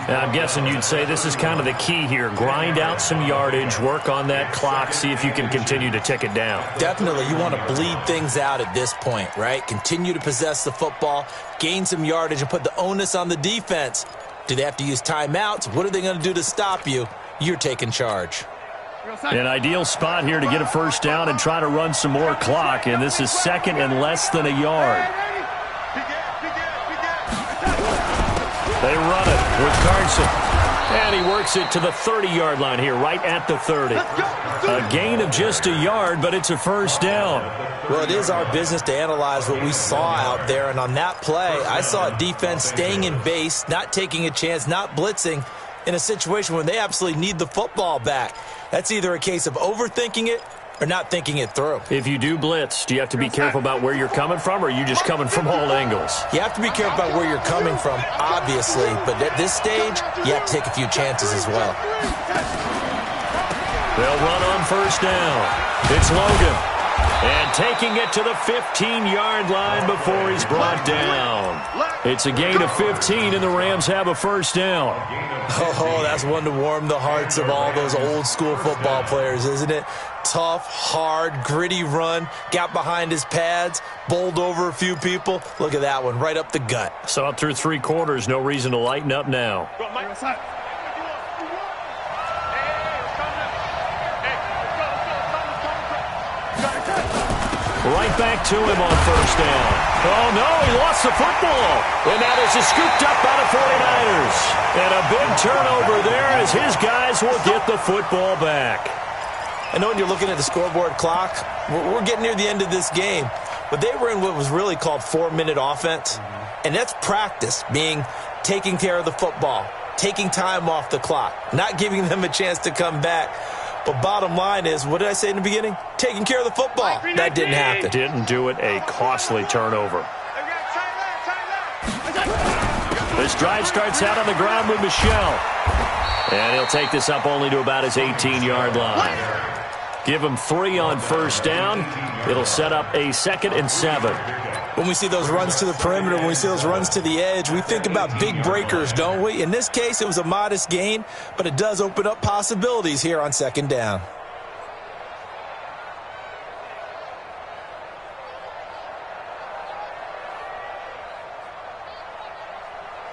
Now, I'm guessing you'd say this is kind of the key here. Grind out some yardage, work on that clock, see if you can continue to tick it down. Definitely. You want to bleed things out at this point, right? Continue to possess the football, gain some yardage, and put the onus on the defense. Do they have to use timeouts? What are they going to do to stop you? You're taking charge. An ideal spot here to get a first down and try to run some more clock, and this is 2nd and less than a yard. They run it with Carson. And he works it to the 30-yard line here, right at the 30. A gain of just a yard, but it's a first down. Well, it is our business to analyze what we saw out there. And on that play, I saw a defense staying in base, not taking a chance, not blitzing in a situation when they absolutely need the football back. That's either a case of overthinking it or not thinking it through. If you do blitz, do you have to be careful about where you're coming from, or are you just coming from all angles? You have to be careful about where you're coming from, obviously, but at this stage, you have to take a few chances as well. They'll run on first down. It's Logan. And taking it to the 15-yard line before he's brought down. It's a gain of 15, and the Rams have a first down. Oh, that's one to warm the hearts of all those old-school football players, isn't it? Tough, hard, gritty run, got behind his pads, bowled over a few people. Look at that one, right up the gut. So up through 3 quarters, no reason to lighten up now. Right back to him on first down. Oh, no, he lost the football. And that is scooped up by the 49ers. And a big turnover there as his guys will get the football back. I know when you're looking at the scoreboard clock, we're getting near the end of this game. But they were in what was really called 4-minute offense. And that's practice, being taking care of the football, taking time off the clock, not giving them a chance to come back. But bottom line is, what did I say in the beginning? Taking care of the football. That didn't happen. Didn't do it. A costly turnover. This drive starts out on the ground with Michelle. And he'll take this up only to about his 18-yard line. Give him 3 on first down. It'll set up a 2nd and 7. When we see those runs to the perimeter, when we see those runs to the edge, we think about big breakers, don't we? In this case, it was a modest gain, but it does open up possibilities here on 2nd down.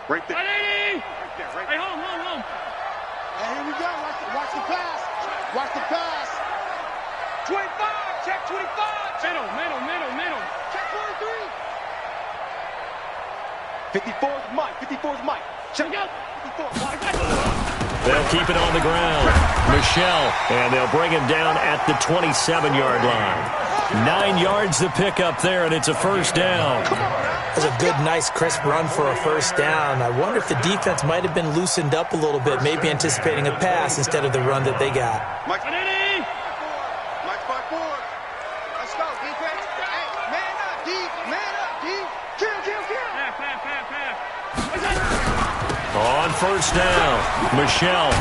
Right there. Hey, Right hey, home. And here we go. Watch the pass. Watch the pass. 25. Check 25. Middle. Check 43. 54's Mike. 54's Mike. Check out. 54. Mike. They'll keep it on the ground. Michelle, and they'll bring him down at the 27-yard line. 9 yards to pick up there, and it's a first down. That's a good, nice, crisp run for a first down. I wonder if the defense might have been loosened up a little bit, maybe anticipating a pass instead of the run that they got. Mike 5-4. Let's go, defense. Hey, man up, D. Man up, D. Kill. On first down, Michelle.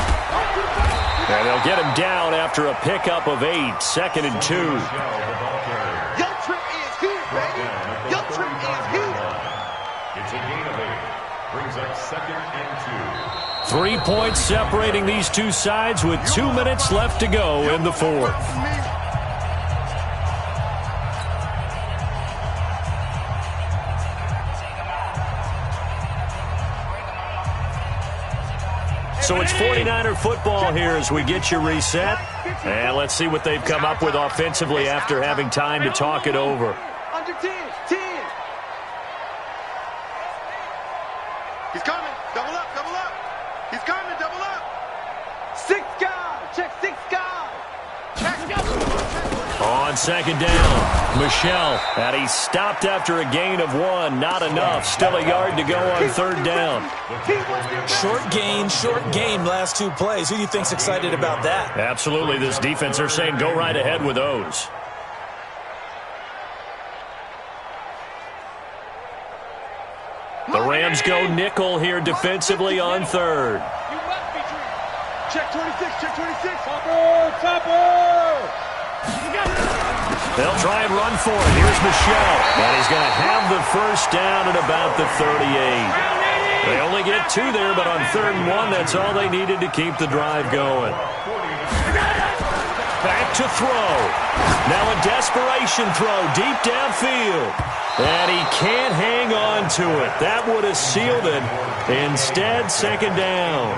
And they'll get him down after a pickup of 8, 2nd and 2. Your trip is here, baby. Your trip is here. It's a gain of 8. Brings up 2nd and 2. 3 points separating these two sides with 2 minutes left to go in the fourth. So it's 49er football here as we get you reset. And let's see what they've come up with offensively after having time to talk it over. Under 10. 10. He's coming. Double up. Double up. He's coming. Double up. 6 guys. Check 6 guys. Check. On second down, Michelle. And he stopped after a gain of 1. Not enough. Still a yard to go on third down. Short gain, last 2 plays. Who do you think's excited about that? Absolutely. This defense, they're saying go right ahead with those. The Rams go nickel here defensively on third. You must be treated. Check 26. Check 26. Topper! They'll try and run for it. Here's Michelle. And he's going to have the first down at about the 38. They only get 2 there, but on 3rd and 1, that's all they needed to keep the drive going. Back to throw. Now a desperation throw deep downfield. And he can't hang on to it. That would have sealed it. Instead, second down.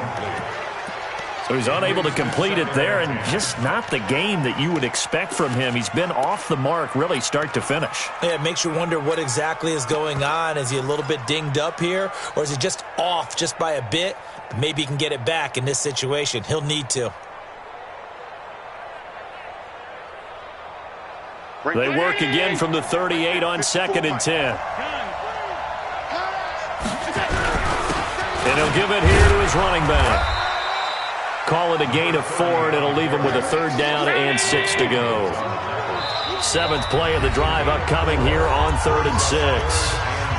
So he's unable to complete it there, and just not the game that you would expect from him. He's been off the mark really start to finish. Yeah, it makes you wonder what exactly is going on. Is he a little bit dinged up here, or is he just off just by a bit? Maybe he can get it back in this situation. He'll need to. They work again from the 38 on 2nd and 10. And he'll give it here to his running back. Call it a gain of 4, and it'll leave him with a 3rd down and 6 to go. 7th play of the drive upcoming here on 3rd and 6.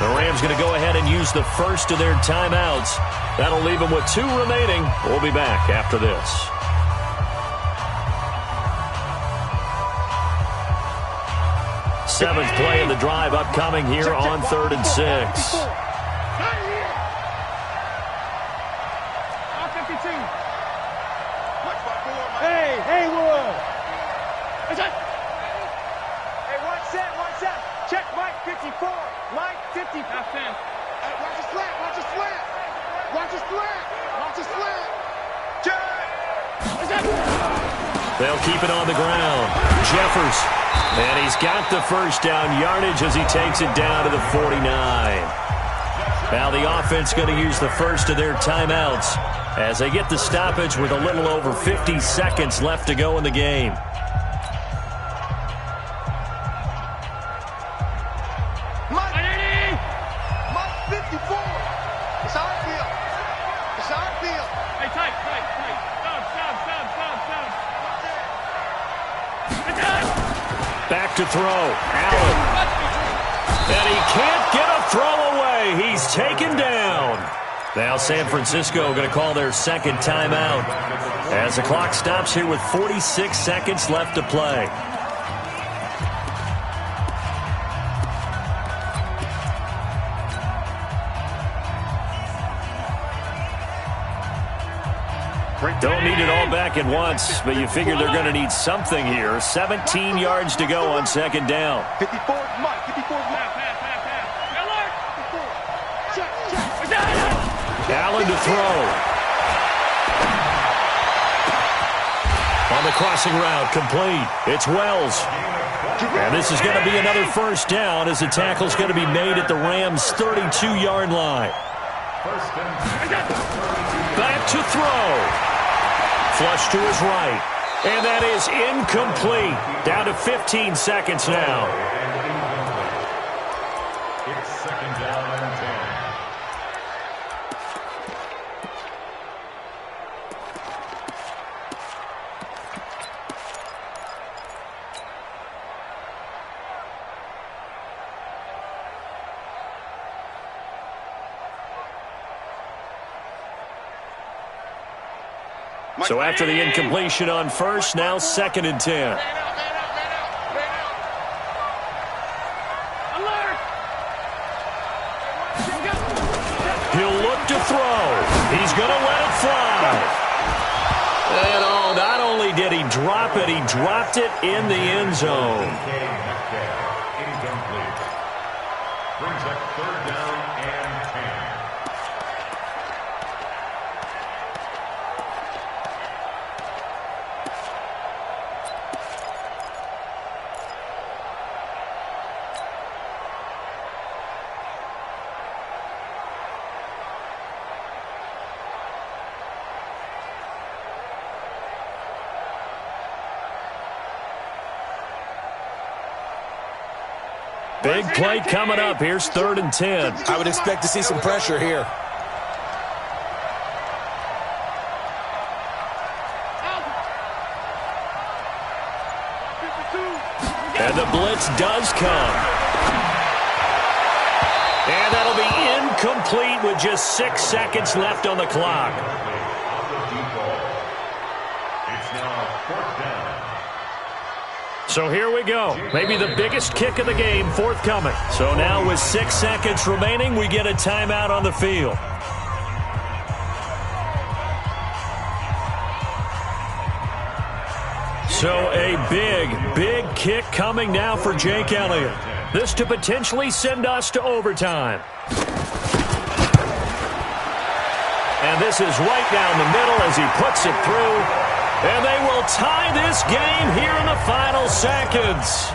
The Rams going to go ahead and use the first of their timeouts. That'll leave them with 2 remaining. We'll be back after this. Seventh play of the drive upcoming here on 3rd and 6. Hey, Haywood! Hey, one set. Check Mike 54. Mike 54. That's him. Hey, watch the slant. Watch the slant. Watch the slant. Watch the slant. Check. They'll keep it on the ground. Jeffers. And he's got the first down yardage as he takes it down to the 49. Now the offense going to use the first of their timeouts as they get the stoppage with a little over 50 seconds left to go in the game. Mike 54. It's our field. It's our field. Hey, tight. Stop. Back to throw. Allen. And he can't get a throw away. He's taken down. Now San Francisco going to call their second timeout as the clock stops here with 46 seconds left to play. Don't need it all back at once, but you figure they're going to need something here. 17 yards to go on second down. 54 Mike. 54 Mike. Allen to throw. On the crossing route, complete. It's Wells. And this is going to be another first down as the tackle's going to be made at the Rams' 32-yard line. Back to throw. Flush to his right. And that is incomplete. Down to 15 seconds now. It's 2nd down and 10. So after the incompletion on first, now 2nd and 10. He'll look to throw. He's going to let it fly. And oh, not only did he drop it, he dropped it in the end zone. Incomplete. Brings up third down and 10. Big play coming up. Here's 3rd and 10. I would expect to see some pressure here. And the blitz does come. And that'll be incomplete with just 6 seconds left on the clock. It's now 4th down. So here we go. Maybe the biggest kick of the game forthcoming. So now with 6 seconds remaining, we get a timeout on the field. So a big kick coming now for Jake Elliott. This to potentially send us to overtime. And this is right down the middle as he puts it through. And they will tie this game here in the final seconds.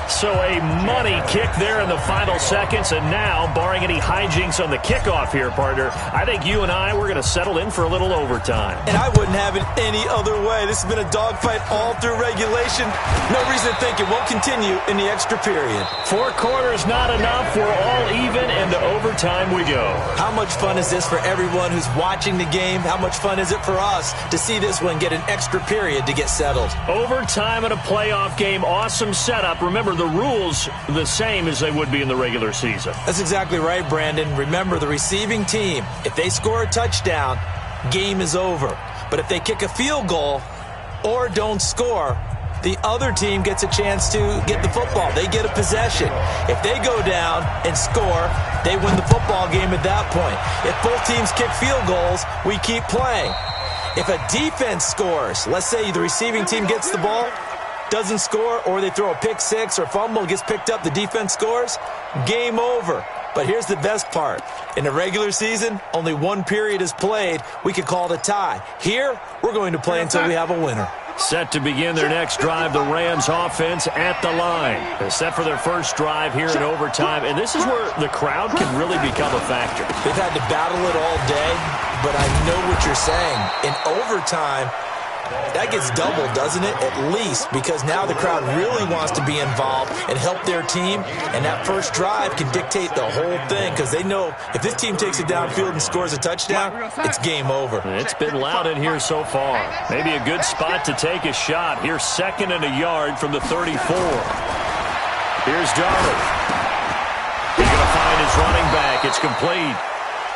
So a money kick there in the final seconds. And now, barring any hijinks on the kickoff here, partner, I think you and I, we're going to settle in for a little overtime. And I wouldn't have it any other way. This has been a dogfight all through regulation. No reason to think it won't continue in the extra period. 4 quarters not enough. We're all even, and to overtime we go. How much fun is this for everyone who's watching the game? How much fun is it for us to see this one get an extra period to get settled? Overtime in a playoff game, awesome setup. Remember, the rules the same as they would be in the regular season. That's exactly right, Brandon. Remember, the receiving team, if they score a touchdown, game is over. But if they kick a field goal or don't score, the other team gets a chance to get the football. They get a possession. If they go down and score, they win the football game at that point. If both teams kick field goals, we keep playing. If a defense scores, let's say the receiving team gets the ball, doesn't score, or they throw a pick six or fumble, gets picked up, the defense scores, game over. But here's the best part. In the regular season, only 1 period is played. We could call it a tie. Here, we're going to play until we have a winner. Set to begin their next drive, the Rams offense at the line. They're set for their first drive here in overtime, and this is where the crowd can really become a factor. They've had to battle it all day, but I know what you're saying. In overtime, that gets doubled, doesn't it? At least, because now the crowd really wants to be involved and help their team, and that first drive can dictate the whole thing because they know if this team takes it downfield and scores a touchdown, it's game over. It's been loud in here so far. Maybe a good spot to take a shot. Here's 2nd and a yard from the 34. Here's Darnold. He's going to find his running back. It's complete.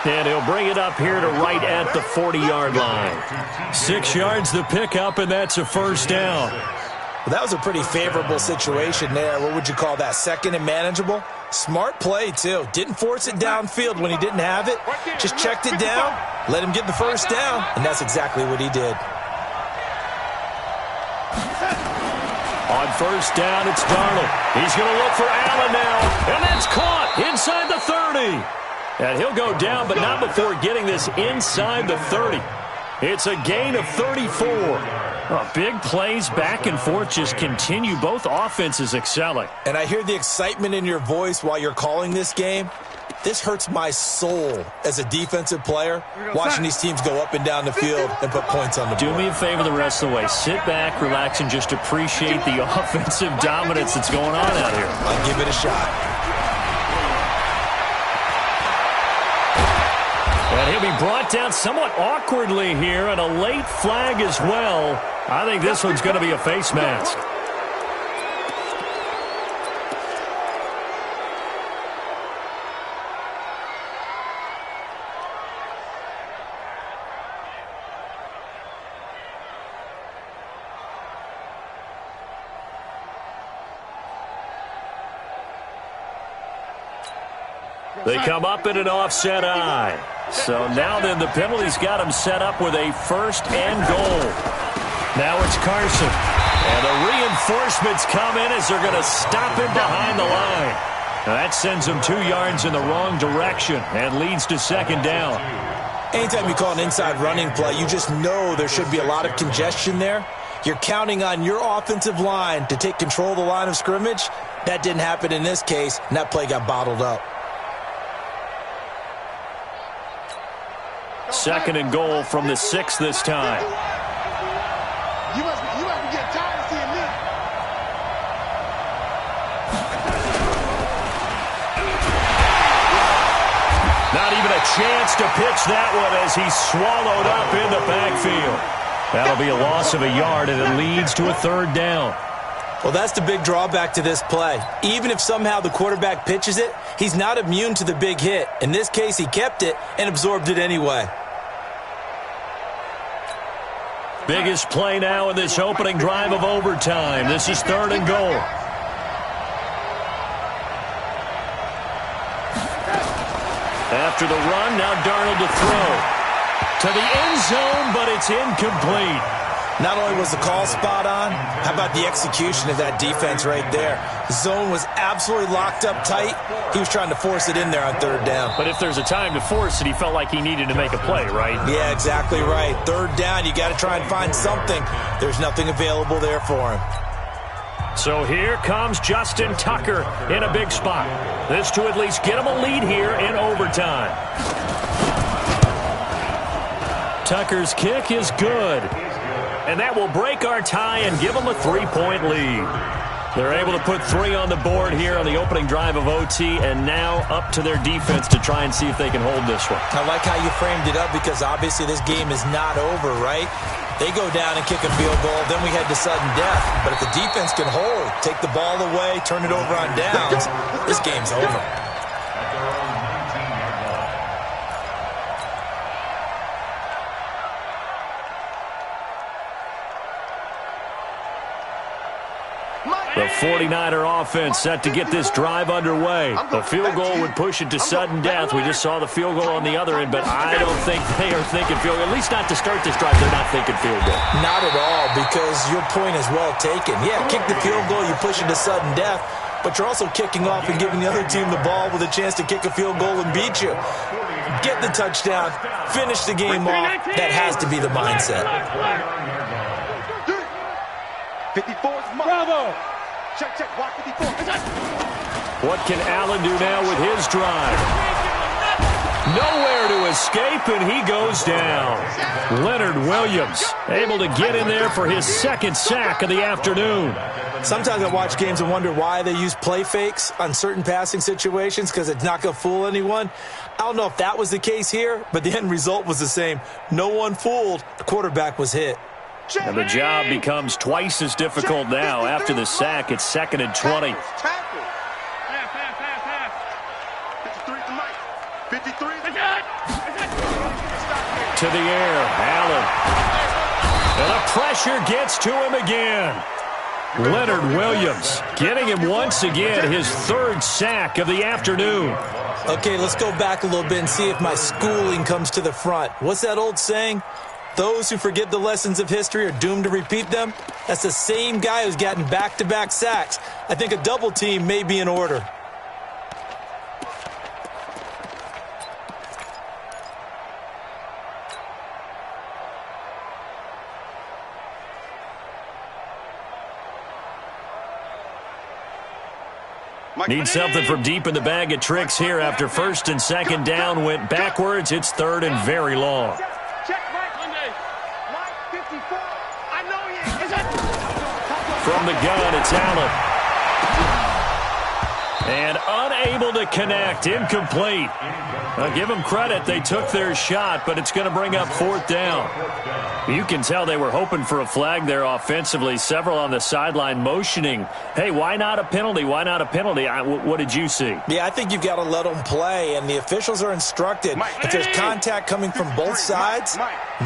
And he'll bring it up here to right at the 40-yard line. 6 yards the pickup, and that's a first down. Well, that was a pretty favorable situation there. What would you call that? 2nd and manageable? Smart play, too. Didn't force it downfield when he didn't have it. Just checked it down, let him get the first down, and that's exactly what he did. On first down, it's Darnold. He's going to look for Allen now, and that's caught inside the 30. And he'll go down, but not before getting this inside the 30. It's a gain of 34. Big plays back and forth just continue. Both offenses excelling. And I hear the excitement in your voice while you're calling this game. This hurts my soul as a defensive player, watching these teams go up and down the field and put points on the board. Do me a favor the rest of the way. Sit back, relax, and just appreciate the offensive dominance that's going on out here. I'll give it a shot. And he'll be brought down somewhat awkwardly here, and a late flag as well. I think this one's going to be a face mask. They come up in an offset eye. So now then the penalty's got them set up with a 1st and goal. Now it's Carson. And the reinforcements come in as they're going to stop him behind the line. Now that sends them 2 yards in the wrong direction and leads to 2nd down. Anytime you call an inside running play, you just know there should be a lot of congestion there. You're counting on your offensive line to take control of the line of scrimmage. That didn't happen in this case, and that play got bottled up. 2nd and goal from the 6 this time. You must be getting tired of seeing me. Not even a chance to pitch that one as he's swallowed up in the backfield. That'll be a loss of a yard, and it leads to a 3rd down. Well, that's the big drawback to this play. Even if somehow the quarterback pitches it, he's not immune to the big hit. In this case, he kept it and absorbed it anyway. Biggest play now in this opening drive of overtime. This is 3rd and goal. After the run, now Darnold to throw. To the end zone, but it's incomplete. Not only was the call spot on, how about the execution of that defense right there? The zone was absolutely locked up tight. He was trying to force it in there on 3rd down. But if there's a time to force it, he felt like he needed to make a play, right? Yeah, exactly right. 3rd down, you got to try and find something. There's nothing available there for him. So here comes Justin Tucker in a big spot. This to at least get him a lead here in overtime. Tucker's kick is good. And that will break our tie and give them a 3-point lead. They're able to put 3 on the board here on the opening drive of OT, and now up to their defense to try and see if they can hold this one. I like how you framed it up because obviously this game is not over, right? They go down and kick a field goal, then we head to sudden death. But if the defense can hold, take the ball away, turn it over on downs, this game's over. The 49er offense set to get this drive underway. The field goal would push it to sudden death. We just saw the field goal on the other end, but I don't think they are thinking field goal. At least not to start this drive, they're not thinking field goal. Not at all, because your point is well taken. Yeah, kick the field goal, you push it to sudden death, but you're also kicking off and giving the other team the ball with a chance to kick a field goal and beat you. Get the touchdown, finish the game off. That has to be the mindset. 54 is Bravo. Check, block 54. What can Allen do now with his drive? Nowhere to escape, and he goes down. Leonard Williams able to get in there for his 2nd sack of the afternoon. Sometimes I watch games and wonder why they use play fakes on certain passing situations because it's not going to fool anyone. I don't know if that was the case here, but the end result was the same. No one fooled. The quarterback was hit. And the job becomes twice as difficult now. After the sack, it's 2nd and 20. To the air, Allen. And the pressure gets to him again. Leonard Williams getting him once again his 3rd sack of the afternoon. Okay, let's go back a little bit and see if my schooling comes to the front. What's that old saying? Those who forget the lessons of history are doomed to repeat them. That's the same guy who's gotten back-to-back sacks. I think a double team may be in order. Need something from deep in the bag of tricks here after 1st and 2nd down went backwards. It's 3rd and very long. From the gun, it's Allen. And unable to connect, incomplete. I'll give them credit, they took their shot, but it's going to bring up 4th down. You can tell they were hoping for a flag there offensively. Several on the sideline motioning, hey, why not a penalty? Why not a penalty? What did you see? Yeah, I think you've got to let them play, and the officials are instructed. If there's contact coming from both sides,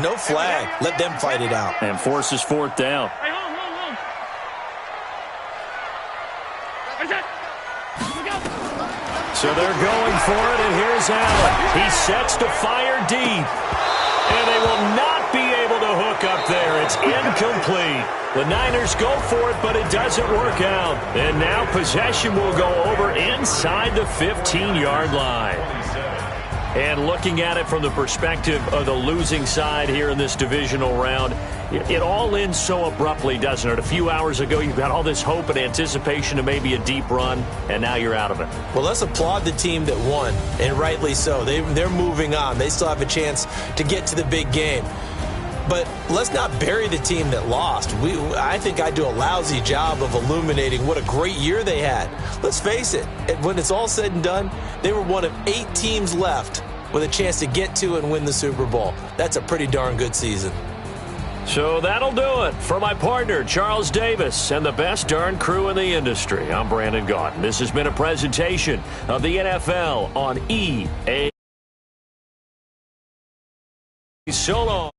no flag. Let them fight it out. And forces 4th down. So they're going for it, and is Allen. He sets to fire deep. And they will not be able to hook up there. It's incomplete. The Niners go for it, but it doesn't work out. And now possession will go over inside the 15-yard line. And looking at it from the perspective of the losing side here in this divisional round, it all ends so abruptly, doesn't it? A few hours ago, you've got all this hope and anticipation of maybe a deep run, and now you're out of it. Well, let's applaud the team that won, and rightly so. They're moving on. They still have a chance to get to the big game. But let's not bury the team that lost. I think I do a lousy job of illuminating what a great year they had. Let's face it, when it's all said and done, they were one of 8 teams left with a chance to get to and win the Super Bowl. That's a pretty darn good season. So that'll do it. For my partner, Charles Davis, and the best darn crew in the industry, I'm Brandon Gaudin. This has been a presentation of the NFL on EA. So long.